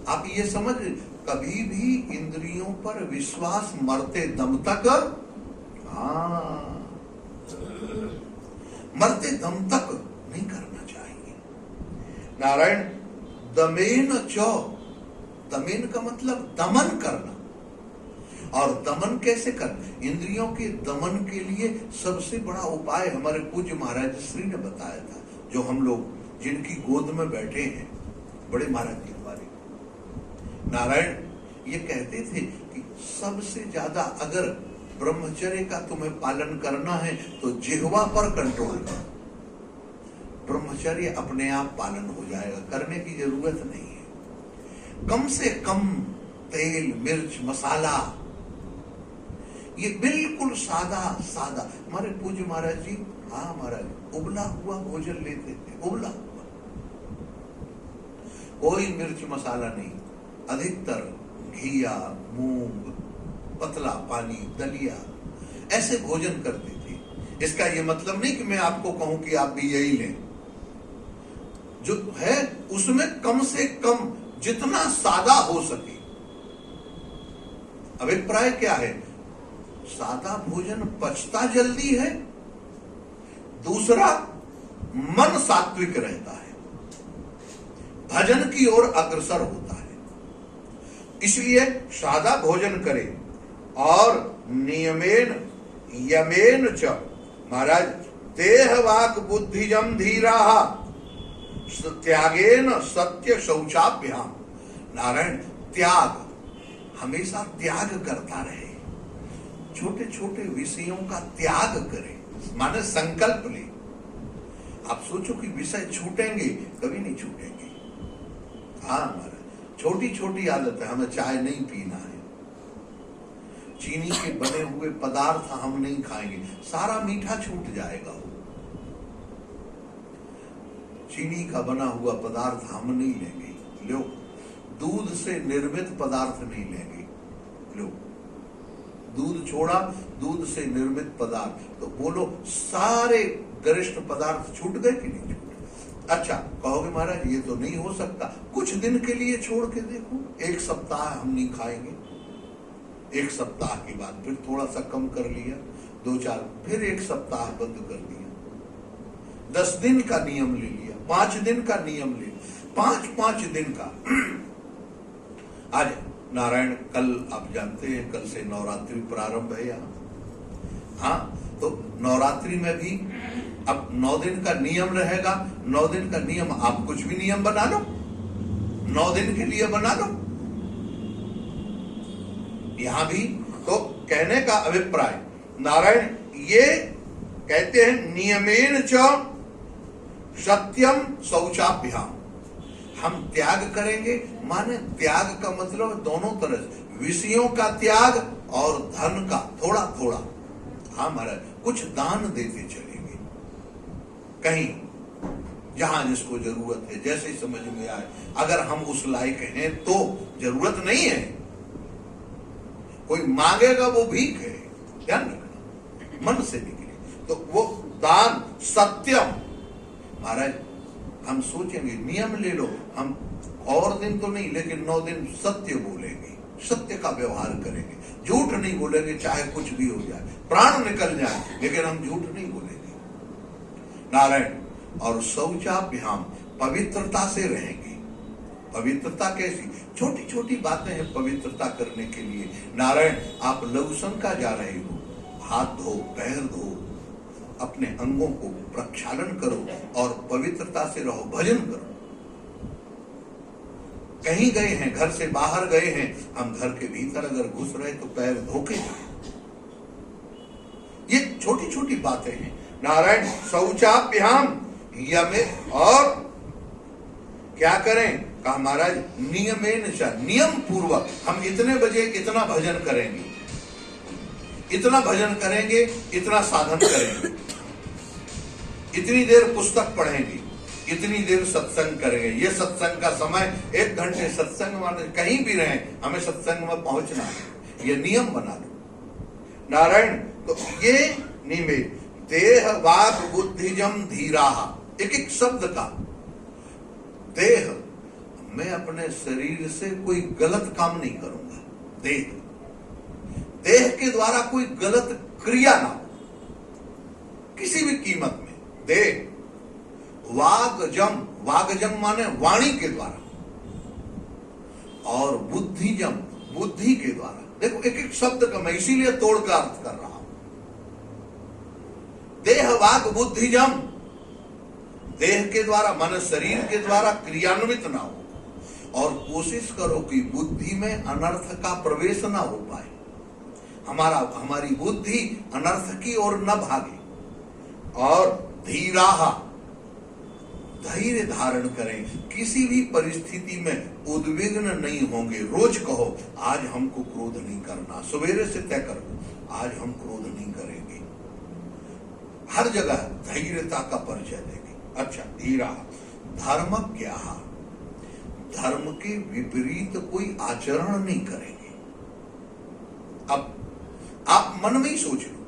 आप ये समझ, कभी भी इंद्रियों पर विश्वास मरते दम तक, मरते दम तक नहीं करना चाहिए। नारायण, दमेन च, दमेन का मतलब दमन करना, और दमन कैसे करना, इंद्रियों के दमन के लिए सबसे बड़ा उपाय हमारे पूज्य महाराज श्री ने बताया था, जो हम लोग जिनकी गोद में बैठे हैं, बड़े महाराज जी हमारे नारायण, ये कहते थे कि सबसे ज्यादा अगर ब्रह्मचर्य का तुम्हें पालन करना है तो जिह्वा पर कंट्रोल करो, ब्रह्मचर्य अपने आप पालन हो जाएगा, करने की जरूरत नहीं है। कम से कम तेल मिर्च मसाला, ये बिल्कुल सादा सादा। हमारे पूज्य महाराज जी, हाँ महाराज, उबला हुआ भोजन लेते थे, उबला हुआ, कोई मिर्च मसाला नहीं, अधिकतर घिया मूंग, पतला पानी, दलिया, ऐसे भोजन करते थे। इसका ये मतलब नहीं कि मैं आपको कहूं कि आप भी यही लें, जो है उसमें कम से कम जितना सादा हो सके। अभिप्राय क्या है, सादा भोजन पचता जल्दी है, दूसरा मन सात्विक रहता है, भजन की ओर अग्रसर होता है। इसलिए सादा भोजन करें, और नियमेन यमेन च, महाराज, देह वाक बुद्धिजम धीरा त्यागेन सत्य शौचाभ्याम। नारायण, त्याग, हमेशा त्याग करता रहे, छोटे छोटे विषयों का त्याग करे, माने संकल्प ले। आप सोचो कि विषय छूटेंगे, कभी नहीं छूटेंगे। हाँ महाराज, छोटी छोटी आदत है, हमें चाय नहीं पीना है, चीनी के बने हुए पदार्थ हम नहीं खाएंगे, सारा मीठा छूट जाएगा। चीनी का बना हुआ पदार्थ हम नहीं लेंगे, लो। दूध से निर्मित पदार्थ नहीं लेंगे, लो। दूध छोड़ा, दूध से निर्मित पदार्थ, तो बोलो सारे गरिष्ठ पदार्थ छूट गए कि नहीं छूटे? अच्छा, कहोगे महाराज ये तो नहीं हो सकता, कुछ दिन के लिए छोड़ के देखो, एक सप्ताह हम नहीं खाएंगे, एक सप्ताह के बाद फिर थोड़ा सा कम कर लिया, 2-4, फिर एक सप्ताह बंद कर दिया, 10 दिन का नियम ले लिया, 5 दिन का नियम ले लिया। 5-5 दिन का। आज नारायण, कल आप जानते हैं कल से नवरात्रि प्रारंभ है यहाँ। हाँ, तो नवरात्रि में भी अब 9 दिन का नियम रहेगा। 9 दिन का नियम, आप कुछ भी नियम बना लो, 9 दिन के लिए बना लो। यहां भी तो कहने का अभिप्राय, नारायण ये कहते हैं नियमेन च सत्यम शौचाभ्याम। हम त्याग करेंगे, माने त्याग का मतलब दोनों तरह से, विषयों का त्याग और धन का थोड़ा थोड़ा। हाँ महाराज, कुछ दान देते चलेंगे, कहीं जहां जिसको जरूरत है, जैसे समझ में आए। अगर हम उस लायक हैं तो, जरूरत नहीं है, कोई मांगेगा वो भीख है, ध्यान रखना, मन से निकले तो वो दान। सत्यम, महाराज हम सोचेंगे नियम ले लो, हम और दिन तो नहीं लेकिन 9 दिन सत्य बोलेंगे, सत्य का व्यवहार करेंगे, झूठ नहीं बोलेंगे, चाहे कुछ भी हो जाए, प्राण निकल जाए, लेकिन हम झूठ नहीं बोलेंगे। नारायण, और शौचाभ्याम, पवित्रता से रहेंगे। पवित्रता कैसी? छोटी छोटी बातें हैं पवित्रता करने के लिए। नारायण, आप लघुशंका जा रहे हो, हाथ धो, पैर धो, अपने अंगों को प्रक्षालन करो और पवित्रता से रहो, भजन करो। कहीं गए हैं, घर से बाहर गए हैं, हम घर के भीतर अगर घुस रहे तो पैर धोके जाए। ये छोटी छोटी बातें हैं। नारायण, शौचाभ्याम यमे, और क्या करें? कहा महाराज नियमेन च, नियम पूर्वक हम इतने बजे इतना भजन करेंगे, इतना भजन करेंगे, इतना साधन करेंगे, इतनी देर पुस्तक पढ़ेंगे, इतनी देर सत्संग करेंगे। ये सत्संग का समय 1 घंटे सत्संग, माने कहीं भी रहे हमें सत्संग में पहुंचना है, ये नियम बना लो। नारायण, तो ये नियम, देह वाक बुद्धिजम धीरा, एक एक शब्द का। देह, मैं अपने शरीर से कोई गलत काम नहीं करूंगा। देह, देह के द्वारा कोई गलत क्रिया ना हो किसी भी कीमत में। देह, वागजम, वागजम माने वाणी के द्वारा, और बुद्धिजम, बुद्धि के द्वारा। देखो एक एक शब्द का मैं इसीलिए तोड़ कर अर्थ कर रहा हूं। देह वाग बुद्धिजम, देह के द्वारा माने शरीर के द्वारा क्रियान्वित ना हो, और कोशिश करो कि बुद्धि में अनर्थ का प्रवेश ना हो पाए, हमारी बुद्धि अनर्थ की ओर न भागे। और धीराहा, धैर्य धारण करें, किसी भी परिस्थिति में उद्विग्न नहीं होंगे। रोज कहो आज हमको क्रोध नहीं करना, सवेरे से तय करो आज हम क्रोध नहीं करेंगे। हर जगह धैर्यता का परिचय देंगे। अच्छा, धीरा, धर्म क्या? धर्म के विपरीत कोई आचरण नहीं करेंगे। अब आप मन में ही सोच लो,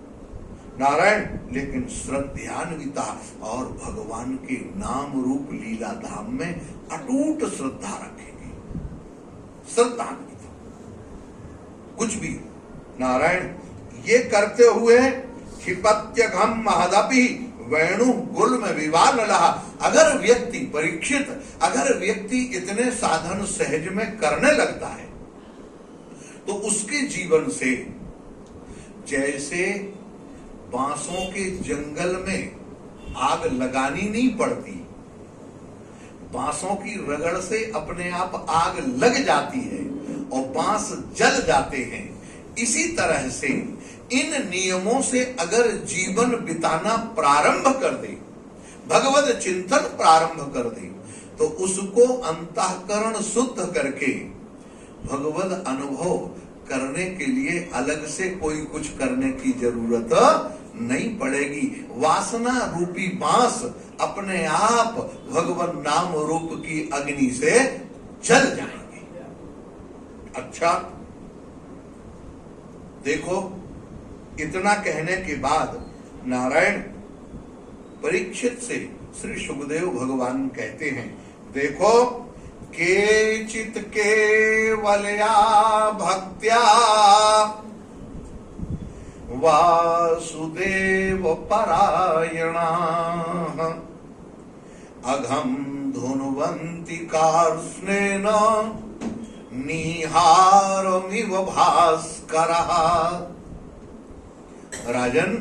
नारायण, लेकिन श्रद्धान्विता और भगवान के नाम रूप लीला धाम में अटूट श्रद्धा रखेंगे। श्रद्धान्विता कुछ भी, नारायण ये करते हुए क्षिपत्य घम महदपि वेणु गुल में विवान लहा। अगर व्यक्ति परीक्षित, अगर व्यक्ति इतने साधन सहज में करने लगता है तो उसके जीवन से जैसे बांसों के जंगल में आग लगानी नहीं पड़ती, बांसों की रगड़ से अपने आप आग लग जाती है और बांस जल जाते हैं, इसी तरह से इन नियमों से अगर जीवन बिताना प्रारंभ कर दे, भगवत चिंतन प्रारंभ कर दे, तो उसको अंतःकरण शुद्ध करके भगवत अनुभव करने के लिए अलग से कोई कुछ करने की जरूरत नहीं पड़ेगी। वासना रूपी बांस अपने आप भगवान नाम रूप की अग्नि से जल जाएंगे। अच्छा देखो, इतना कहने के बाद नारायण परीक्षित से श्री सुखदेव भगवान कहते हैं, देखो केचित केवलया भक्त्या वासुदेव परायणा अघम धुन्वन्ति कार्ष्णेन निहारमिव भास्करः। राजन,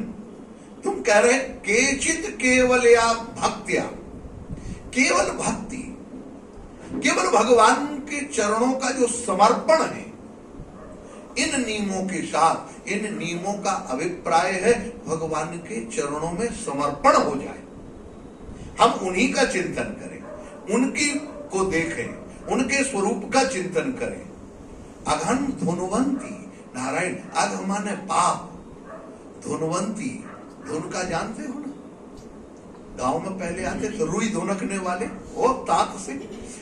तुम कह रहे केचित केवलया भक्त्या, केवल भक्ति, केवल भगवान के चरणों का जो समर्पण है, इन नियमों के साथ, इन नियमों का अभिप्राय है भगवान के चरणों में समर्पण हो जाए, हम उन्हीं का चिंतन करें, उनकी को देखें, उनके स्वरूप का चिंतन करें। अघन धुनवंती, नारायण, अघ माने पाप, धुनवंती, धुन का जानते हो ना, गांव में पहले आते थे रुई धुनकने वाले, वो तात से,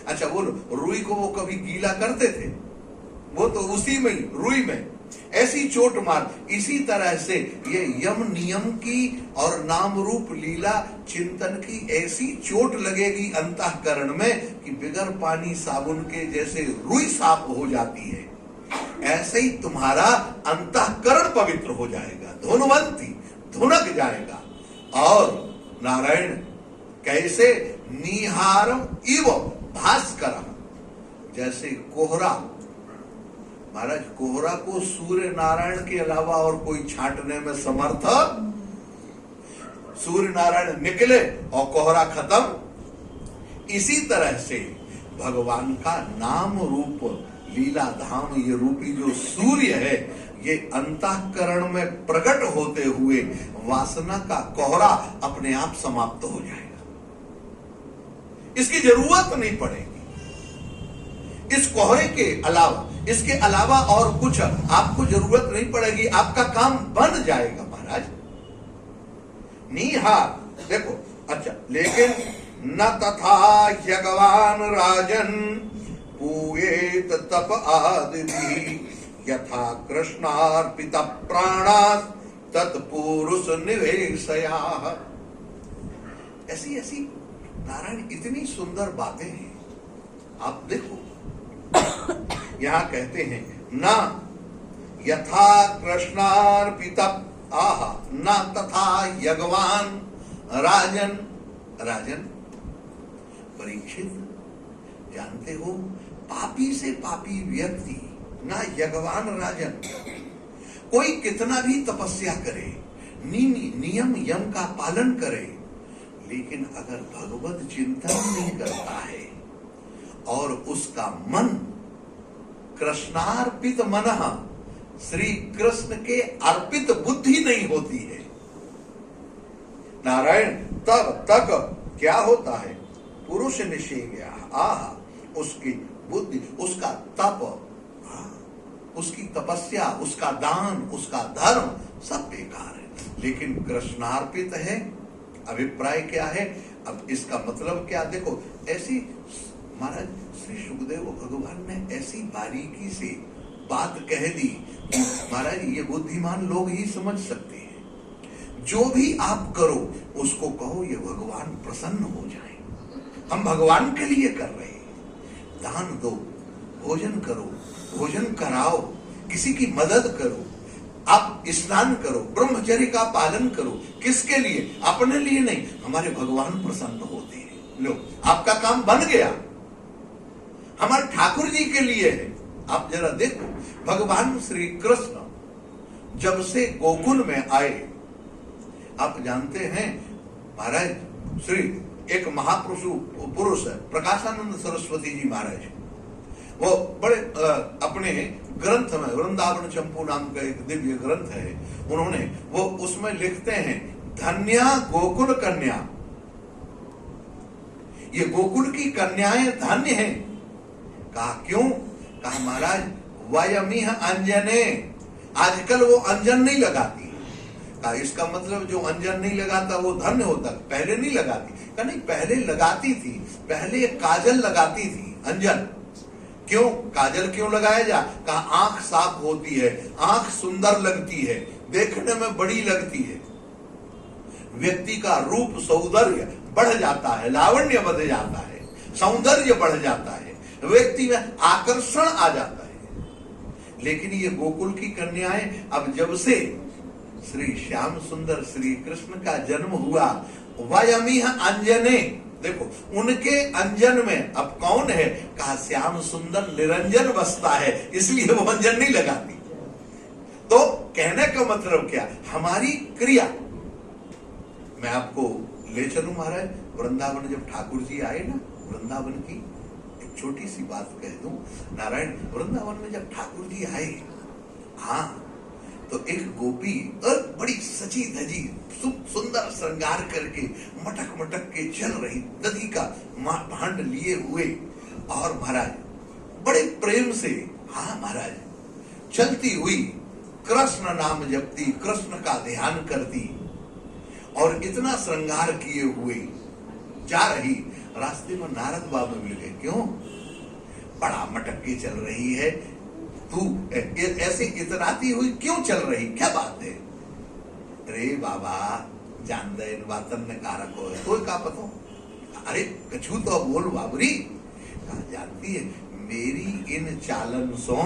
अच्छा बोलो, रुई को वो कभी गीला करते थे, वो तो उसी में रुई में ऐसी चोट मार। इसी तरह से ये यम नियम की और नाम रूप लीला चिंतन की ऐसी चोट लगेगी अंतःकरण में कि बिगर पानी साबुन के जैसे रुई साफ हो जाती है, ऐसे ही तुम्हारा अंतःकरण पवित्र हो जाएगा, धुनवंती, धुनक जाएगा। और नारायण कैसे, निहारम इव भास्करम, जैसे कोहरा, महाराज कोहरा को सूर्य नारायण के अलावा और कोई छांटने में समर्थ, सूर्य नारायण निकले और कोहरा खत्म। इसी तरह से भगवान का नाम रूप लीला धाम ये रूपी जो सूर्य है, ये अंतःकरण में प्रकट होते हुए वासना का कोहरा अपने आप समाप्त हो जाएगा, इसकी जरूरत नहीं पड़ेगी। इस कोहरे के अलावा, इसके अलावा और कुछ आपको जरूरत नहीं पड़ेगी, आपका काम बन जाएगा महाराज। निहार, देखो, अच्छा, लेकिन न तथा यज्ञवान राजन पूयेत तप आदि यथा कृष्णार्पित प्राणात् तत्पुरुष निवेशया। ऐसी ऐसी नारायण इतनी सुंदर बातें हैं, आप देखो। यहां कहते हैं न यथा कृष्णार्पित आह न तथा यज्ञवान राजन। राजन परीक्षित, जानते हो, पापी से पापी व्यक्ति, ना यज्ञवान राजन, कोई कितना भी तपस्या करे, नियम यम का पालन करे, लेकिन अगर भगवत चिंतन नहीं करता है और उसका मन कृष्णार्पित मन, श्री कृष्ण के अर्पित बुद्धि नहीं होती है, नारायण, तब तक क्या होता है, पुरुष निषेव्या, आह, उसकी बुद्धि, उसका तप, उसकी तपस्या, उसका दान, उसका धर्म सब बेकार है। लेकिन कृष्णार्पित है, अभिप्राय क्या है, अब इसका मतलब क्या, देखो, ऐसी महाराज श्री सुखदेव भगवान ने ऐसी बारीकी से बात कह दी कि महाराज ये बुद्धिमान लोग ही समझ सकते हैं। जो भी आप करो उसको कहो ये भगवान प्रसन्न हो जाए, हम भगवान के लिए कर रहे हैं। दान दो, भोजन करो, भोजन कराओ, किसी की मदद करो, आप स्नान करो, ब्रह्मचर्य का पालन करो, किसके लिए, अपने लिए नहीं, हमारे भगवान प्रसन्न होते हैं। लो, आपका काम बन गया, हमारे ठाकुर जी के लिए है। आप जरा देखो, भगवान श्री कृष्ण जब से गोकुल में आए, आप जानते हैं महाराज, श्री एक महापुरुष है प्रकाशानंद सरस्वती जी महाराज, वो बड़े अपने ग्रंथ में, वृंदावन चंपू नाम का एक दिव्य ग्रंथ है, उन्होंने वो उसमें लिखते हैं, धन्या गोकुल कन्या, ये गोकुल की कन्याएं धन्य हैं। कहा क्यों, कहा महाराज वयमिह अंजने, आजकल वो अंजन नहीं लगाती, कहा इसका मतलब जो अंजन नहीं लगाता वो धन्य होता, पहले नहीं लगाती, कहा नहीं पहले लगाती थी, पहले काजल लगाती थी, अंजन। क्यों काजल क्यों लगाया जा, कहा आंख साफ होती है, आंख सुंदर लगती है, देखने में बड़ी लगती है, व्यक्ति का रूप सौंदर्य बढ़ जाता है, लावण्य बढ़ जाता है, सौंदर्य बढ़ जाता है, व्यक्ति में आकर्षण आ जाता है। लेकिन ये गोकुल की कन्याएं अब जब से श्री श्याम सुंदर श्री कृष्ण का जन्म हुआ, वयमिह अंजने, देखो उनके अंजन में अब कौन है, कहा श्याम सुंदर निरंजन बसता है, इसलिए वो अंजन नहीं लगाती। तो कहने का मतलब क्या, हमारी क्रिया। मैं आपको ले चलूं महाराज वृंदावन, जब ठाकुर जी आए ना, वृंदावन की एक छोटी सी बात कह दूं। नारायण वृंदावन में जब ठाकुर जी आए, हाँ, तो एक गोपी और बड़ी सजी धजी सुंदर श्रृंगार करके मटक मटक के चल रही, दधी का भांड लिए हुए, और महाराज बड़े प्रेम से, हाँ महाराज, चलती हुई कृष्ण नाम जपती, कृष्ण का ध्यान करती, और इतना श्रृंगार किए हुए जा रही। रास्ते में नारद बाबा मिल गए, क्यों, बड़ा मटक के चल रही है तू, ऐसे इतराती हुई क्यों चल रही, क्या बात है। अरे बाबा जान दे बातन ने कारक हो, कोई का पतो, अरे कछु तो बोल बाबरी, कहा जानती है मेरी इन चालन सो,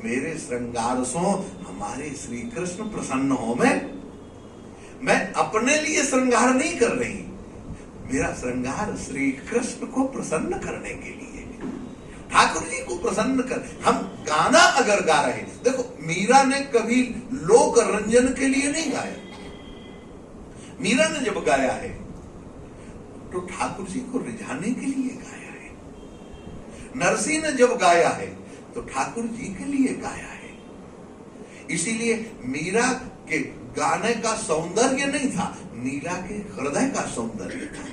मेरे श्रृंगार सो हमारे श्री कृष्ण प्रसन्न हो। मैं अपने लिए श्रृंगार नहीं कर रही, मेरा श्रृंगार श्री कृष्ण को प्रसन्न करने के लिए, ठाकुर जी को प्रसन्न कर। हम गाना अगर गा रहे, देखो मीरा ने कभी लोक रंजन के लिए नहीं गाया। मीरा ने जब गाया है तो ठाकुर जी को रिझाने के लिए गाया है। नरसिंह ने जब गाया है तो ठाकुर जी के लिए गाया है। इसीलिए मीरा के गाने का सौंदर्य नहीं था, मीरा के हृदय का सौंदर्य था,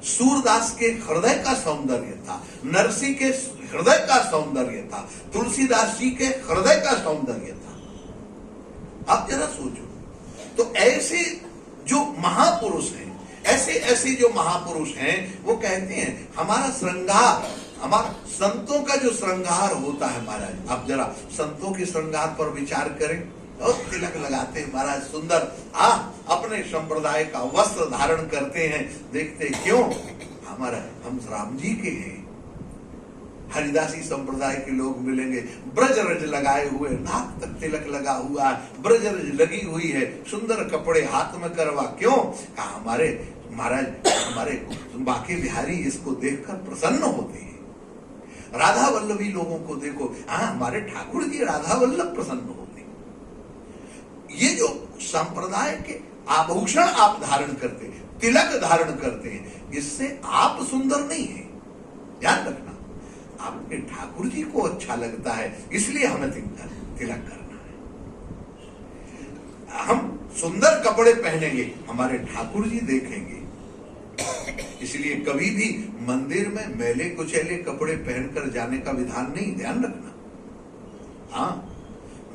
सूरदास के हृदय का सौंदर्य था, नरसिंह के हृदय का सौंदर्य था, तुलसीदास जी के हृदय का सौंदर्य था। आप जरा सोचो, तो ऐसे जो महापुरुष हैं, ऐसे ऐसे जो महापुरुष हैं, वो कहते हैं हमारा श्रृंगार, हमारा संतों का जो श्रृंगार होता है महाराज, आप जरा संतों के श्रृंगार पर विचार करें। और तिलक लगाते हैं महाराज, सुंदर, अपने संप्रदाय का वस्त्र धारण करते हैं, देखते क्यों, हमारा हम राम जी के हैं। हरिदासी संप्रदाय के लोग मिलेंगे, ब्रजरज लगाए हुए, नाक तक तिलक लगा हुआ है, ब्रजरज लगी हुई है, सुंदर कपड़े हाथ में करवा, क्यों, कहा हमारे महाराज, हमारे बाकी बिहारी इसको देखकर प्रसन्न होते हैं। राधा वल्लभी लोगों को देखो, हमारे ठाकुर जी राधा वल्लभ प्रसन्न होते। ये जो संप्रदाय के आभूषण आप धारण करते हैं, तिलक धारण करते हैं, इससे आप सुंदर नहीं है, ध्यान रखना। आपके ठाकुर जी को अच्छा लगता है, इसलिए हमें तिलक करना है। हम सुंदर कपड़े पहनेंगे, हमारे ठाकुर जी देखेंगे। इसलिए कभी भी मंदिर में मैले कुचैले कपड़े पहनकर जाने का विधान नहीं, ध्यान रखना। हाँ,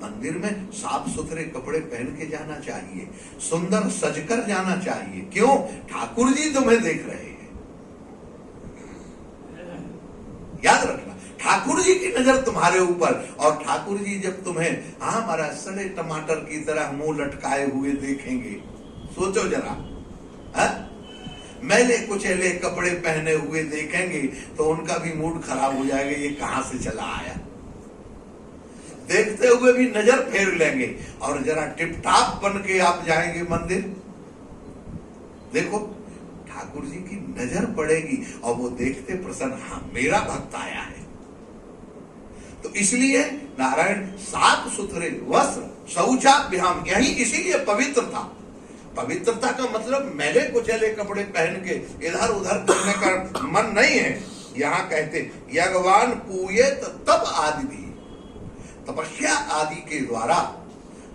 मंदिर में साफ सुथरे कपड़े पहन के जाना चाहिए, सुंदर सजकर जाना चाहिए, क्यों, ठाकुर जी तुम्हें देख रहे हैं। याद रखना, ठाकुर जी की नजर तुम्हारे ऊपर, और ठाकुर जी जब तुम्हें हमारा सड़े टमाटर की तरह मुंह लटकाए हुए देखेंगे, सोचो जरा, मैले कुचैले कपड़े पहने हुए देखेंगे तो उनका भी मूड खराब हो जाएगा, ये कहां से चला आया। देखते हुए भी नजर फेर लेंगे, और जरा टिपटाप बन के आप जाएंगे मंदिर, देखो ठाकुर जी की नजर पड़ेगी और वो देखते प्रसन्न, हाँ मेरा भक्त आया है। तो इसलिए नारायण साफ सुथरे वस्त्र, शौचाभ्याम, यही इसीलिए पवित्र था। पवित्रता का मतलब मैले कुचैले कपड़े पहन के इधर उधर करने का मन नहीं है। यहाँ कहते यज्ञवान पूयेत तप आदि भी, तपस्या आदि के द्वारा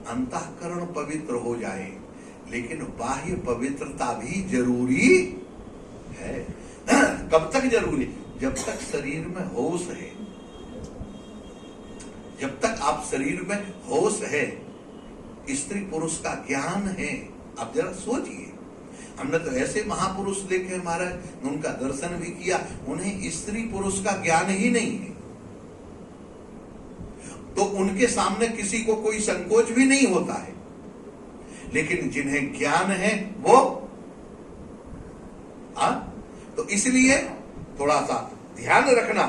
अंतःकरण पवित्र हो जाए, लेकिन बाह्य पवित्रता भी जरूरी है। कब तक जरूरी, जब तक शरीर में होश है, जब तक आप शरीर में होश है, स्त्री पुरुष का ज्ञान है। आप जरा सोचिए, हमने तो ऐसे महापुरुष देखे महाराज, उनका दर्शन भी किया, उन्हें स्त्री पुरुष का ज्ञान ही नहीं है, तो उनके सामने किसी को कोई संकोच भी नहीं होता है। लेकिन जिन्हें ज्ञान है वो तो इसलिए थोड़ा सा ध्यान रखना।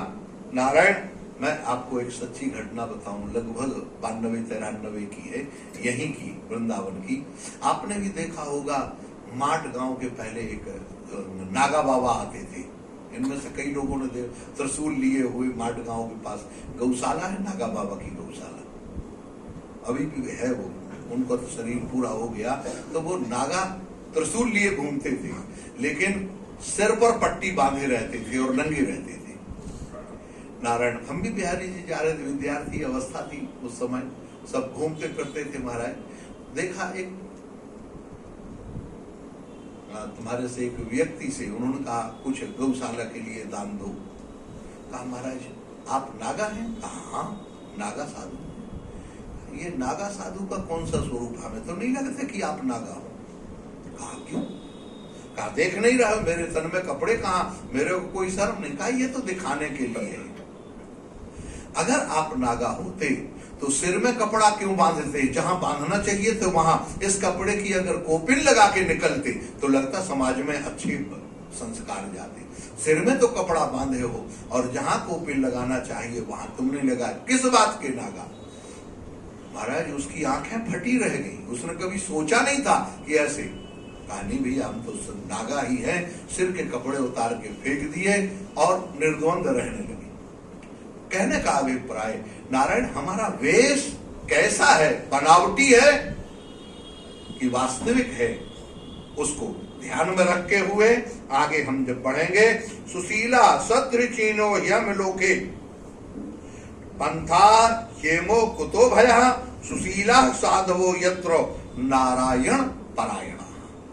नारायण, मैं आपको एक सच्ची घटना बताऊं, लगभग 92-93 की है, यहीं की, वृंदावन की। आपने भी देखा होगा माट गांव के पहले एक नागा बाबा आते थे। इनमें से कई लोगों ने त्रिशूल लिए हुए माट गांव के पास गौशाला है, नागा बाबा की गौशाला अभी भी है। वो उनका तो शरीर पूरा हो गया, तो वो नागा त्रिशूल लिए घूमते थे, लेकिन सिर पर पट्टी बांधे रहते थे और नंगे रहते थे। नारायण, हम भी बिहारी जी जा रहे थे, विद्यार्थी अवस्था थी उस समय, सब घूमते फिरते थे महाराज। देखा एक तुम्हारे से एक व्यक्ति से, उन्होंने कहा कुछ गौशाला के लिए दान दो। कहा महाराज आप नागा हैं? कहा हाँ नागा साधु। ये नागा साधु का कौन सा स्वरूप? हमें तो नहीं लगता कि आप नागा हो। कहा क्यों? कहा देख नहीं रहा मेरे तन में कपड़े, कहा मेरे को कोई शर्म नहीं? कहा ये तो दिखाने के लिए है। अगर आप नागा होते तो सिर में कपड़ा क्यों बांधते? जहां बांधना चाहिए तो वहां इस कपड़े की अगर कोपिन लगा के निकलते तो लगता समाज में अच्छे संस्कार जाते। सिर में तो कपड़ा बांधे हो और जहां कोपिन लगाना चाहिए वहां तुमने लगाया, किस बात के नागा? महाराज उसकी आंखें फटी रह गई, उसने कभी सोचा नहीं था कि ऐसे। कहानी भी हम तो नागा ही हैं, सिर के कपड़े उतार के फेंक दिए और निर्द्वंद रहने लगे। कहने का अभिप्राय, नारायण हमारा वेश कैसा है, बनावटी है कि वास्तविक है, उसको ध्यान में रखे हुए आगे हम जब बढ़ेंगे। सुशीला सत्र चीनो यम लोके पंथा येमो कुतो भया सुशीला साधवो यत्र नारायण परायण।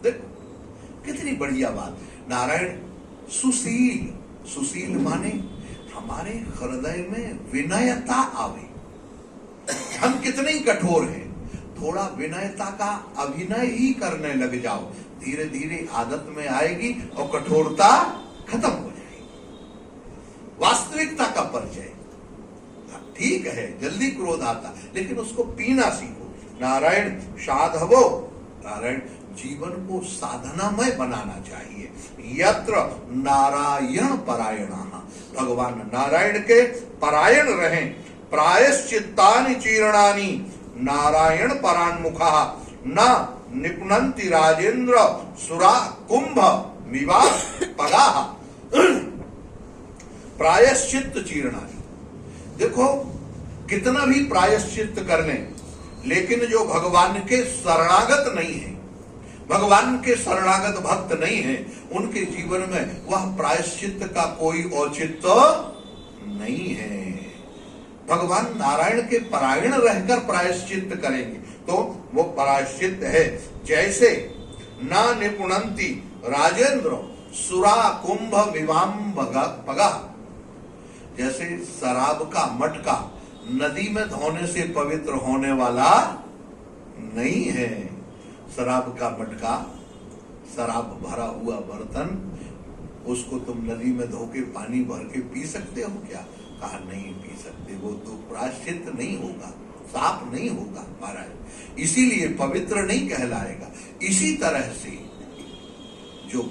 देखो कितनी बढ़िया बात। नारायण सुशील, सुशील माने हमारे हृदय में विनयता आवे। हम कितने ही कठोर हैं, थोड़ा विनयता का अभिनय ही करने लग जाओ, धीरे धीरे आदत में आएगी और कठोरता खत्म हो जाएगी, वास्तविकता का परिचय। ठीक है जल्दी क्रोध आता, लेकिन उसको पीना सीखो। नारायण साधवो, नारायण जीवन को साधनामय बनाना चाहिए। यत्र नारायण परायण, भगवान नारायण के परायण रहें। प्रायश्चित्तानि चीर्णानि नारायण परान्मुखा न निपुनन्ति राजेंद्र सुरा कुंभ मिवा पगा। प्रायश्चित्त चीर्णानि, देखो कितना भी प्रायश्चित्त कर लें, लेकिन जो भगवान के शरणागत नहीं है, भगवान के शरणागत भक्त नहीं है, उनके जीवन में वह प्रायश्चित्त का कोई औचित्य नहीं है। भगवान नारायण के परायण रहकर प्रायश्चित्त करेंगे तो वो प्रायश्चित्त है। जैसे ना निपुणंती राजेंद्र सुरा कुंभ विवाम पगा, जैसे शराब का मटका नदी में धोने से पवित्र होने वाला नहीं है। शराब का मटका, शराब भरा हुआ बर्तन, उसको तुम नदी में धो के पानी भर के पी सकते हो क्या? कहा नहीं पी सकते, वो तो प्रायश्चित्त नहीं होगा, साफ नहीं होगा महाराज, इसीलिए पवित्र नहीं कहलाएगा। इसी तरह से जो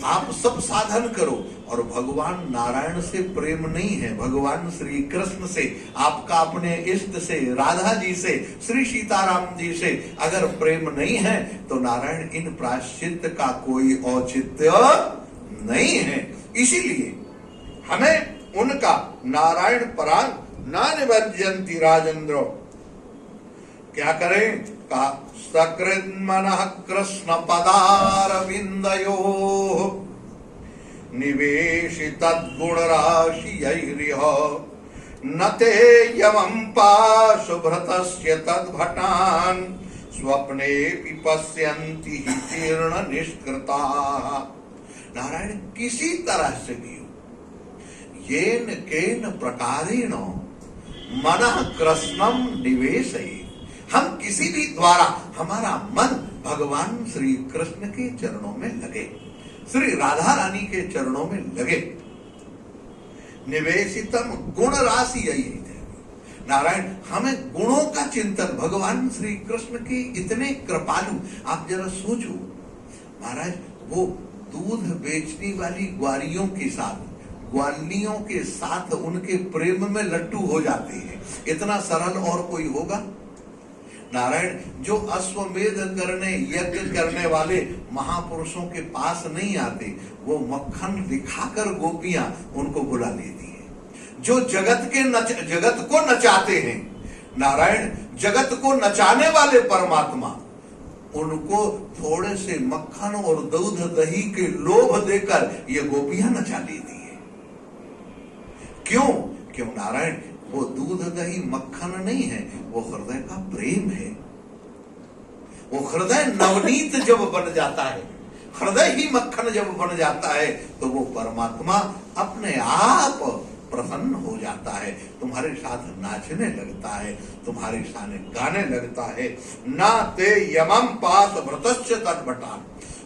आप सब साधन करो और भगवान नारायण से प्रेम नहीं है, भगवान श्री कृष्ण से, आपका अपने इष्ट से, राधा जी से, श्री सीताराम जी से अगर प्रेम नहीं है तो नारायण इन प्रायश्चित्त का कोई औचित्य नहीं है। इसीलिए हमें उनका नारायण परांग ना निबंजंती राजेंद्र, क्या करें? कहा सकृत मनः कृष्ण पदारविंदयो निवेशित गुण राशि न ते यमं पाशुभृतस्य तद्भटान् स्वप्ने पश्यन्ति तीर्ण निष्कृता। नारायण किसी तरह से भी येन केन प्रकारेण मनः कृष्णं निवेशयेत्, हम किसी भी द्वारा हमारा मन भगवान श्री कृष्ण के चरणों में लगे, श्री राधा रानी के चरणों में लगे। निवेशितम गुण राशि यही है नारायण, हमें गुणों का चिंतन, भगवान श्री कृष्ण के इतने कृपालु। आप जरा सोचो महाराज, वो दूध बेचने वाली ग्वालियों के साथ, ग्वालियों के साथ उनके प्रेम में लट्टू हो जाते हैं, इतना सरल और कोई होगा? नारायण जो अश्वमेध करने यज्ञ करने वाले महापुरुषों के पास नहीं आते, वो मक्खन दिखाकर गोपियां उनको बुला लेती है। जो जगत को नचाते हैं नारायण, जगत को नचाने वाले परमात्मा, उनको थोड़े से मक्खन और दूध दही के लोभ देकर ये गोपियां नचा लेती है। क्यों नारायण? वो दूध दही मक्खन नहीं है, वो हृदय का प्रेम है। वो हृदय नवनीत जब बन जाता है, हृदय ही मक्खन जब बन जाता है, तो वो परमात्मा अपने आप प्रसन्न हो जाता है, तुम्हारे साथ नाचने लगता है, तुम्हारे सामने गाने लगता है। ना ते यमम पास व्रतस्य तद्भटान।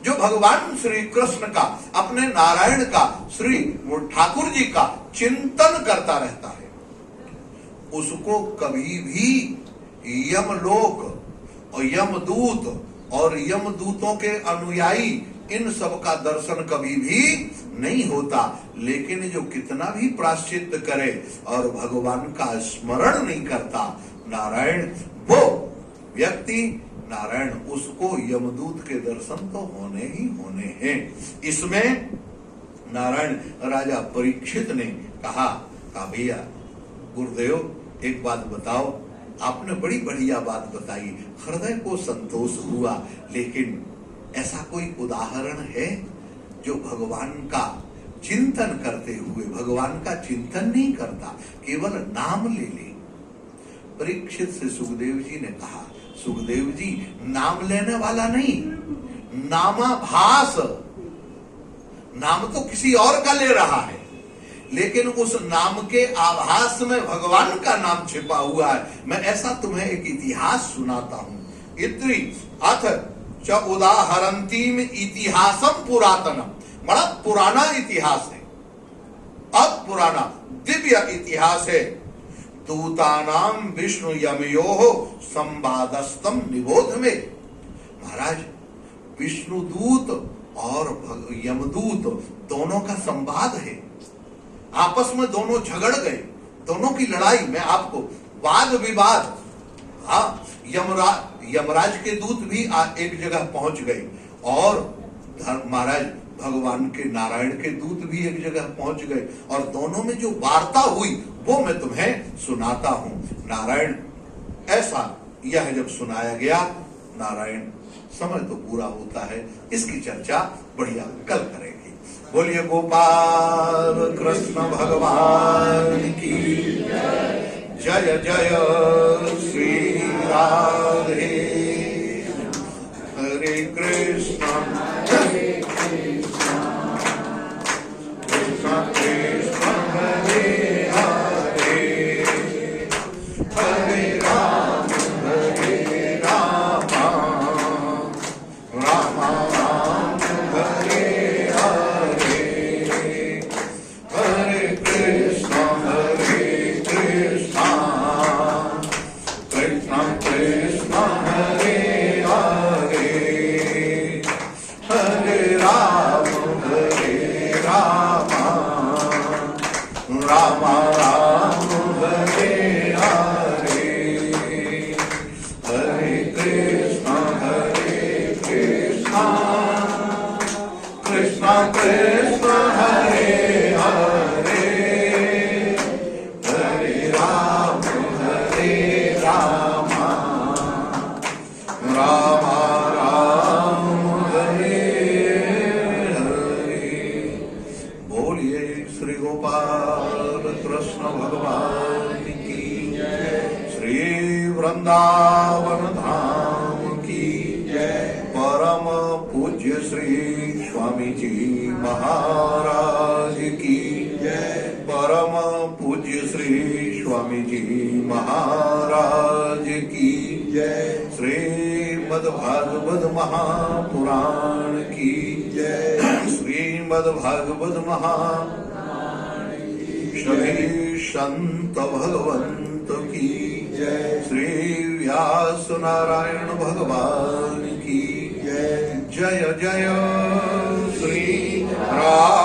जो भगवान श्री कृष्ण का, अपने नारायण का, श्री ठाकुर जी का चिंतन करता रहता है, उसको कभी भी यमलोक और यमदूत और यमदूतों के अनुयायी इन सब का दर्शन कभी भी नहीं होता। लेकिन जो कितना भी प्रायश्चित करे और भगवान का स्मरण नहीं करता नारायण, वो व्यक्ति नारायण, उसको यमदूत के दर्शन तो होने ही होने हैं। इसमें नारायण राजा परीक्षित ने कहा भैया गुरुदेव एक बात बताओ, आपने बड़ी बढ़िया बात बताई, हृदय को संतोष हुआ, लेकिन ऐसा कोई उदाहरण है जो भगवान का चिंतन करते हुए भगवान का चिंतन नहीं करता, केवल नाम ले ले। परीक्षित से सुखदेव जी ने कहा, सुखदेव जी नाम लेने वाला नहीं, नामाभास, नाम तो किसी और का ले रहा है, लेकिन उस नाम के आभास में भगवान का नाम छिपा हुआ है। मैं ऐसा तुम्हें एक इतिहास सुनाता हूं। इत्री अथ च उदाहरंतीम इतिहासम पुरातनम, बड़ा पुराना इतिहास है, अब पुराना दिव्य इतिहास है। दूतानाम विष्णु यमयोः संवादस्तम निबोध में। महाराज विष्णु दूत और यमदूत दोनों का संवाद है, आपस में दोनों झगड़ गए, दोनों की लड़ाई में आपको वाद विवाद। हाँ, यमराज के दूत भी एक जगह पहुंच गए और महाराज भगवान के नारायण के दूत भी एक जगह पहुंच गए, और दोनों में जो वार्ता हुई वो मैं तुम्हें सुनाता हूं। नारायण ऐसा यह जब सुनाया गया नारायण, समय तो पूरा होता है, इसकी चर्चा बढ़िया कल करेंगे। बोलिए गोपाल कृष्ण भगवान की जय जय श्री राधे। हरे कृष्ण कृष्ण कृष्ण हरे हरे, हरे राम राम राम हरे हरे, हरे कृष्ण कृष्ण कृष्ण हरे हरे, हरे राम राम राम हरे हरे, हरे कृष्ण कृष्ण कृष्ण हरे हरे, हरे राम राम राम हरे हरे। बोलिए श्री गोपाल कृष्ण भगवान की, श्री वृंदावन धाम की, परम पूज्य श्री स्वामी जी महाराज की, परम पूज्य श्री स्वामी जी महाराज की, श्रीमद्भागवत महापुराण की, श्रीमद्भागवत सभी संत भगवंत की, श्री व्यास नारायण भगवान की जय जय श्री राम।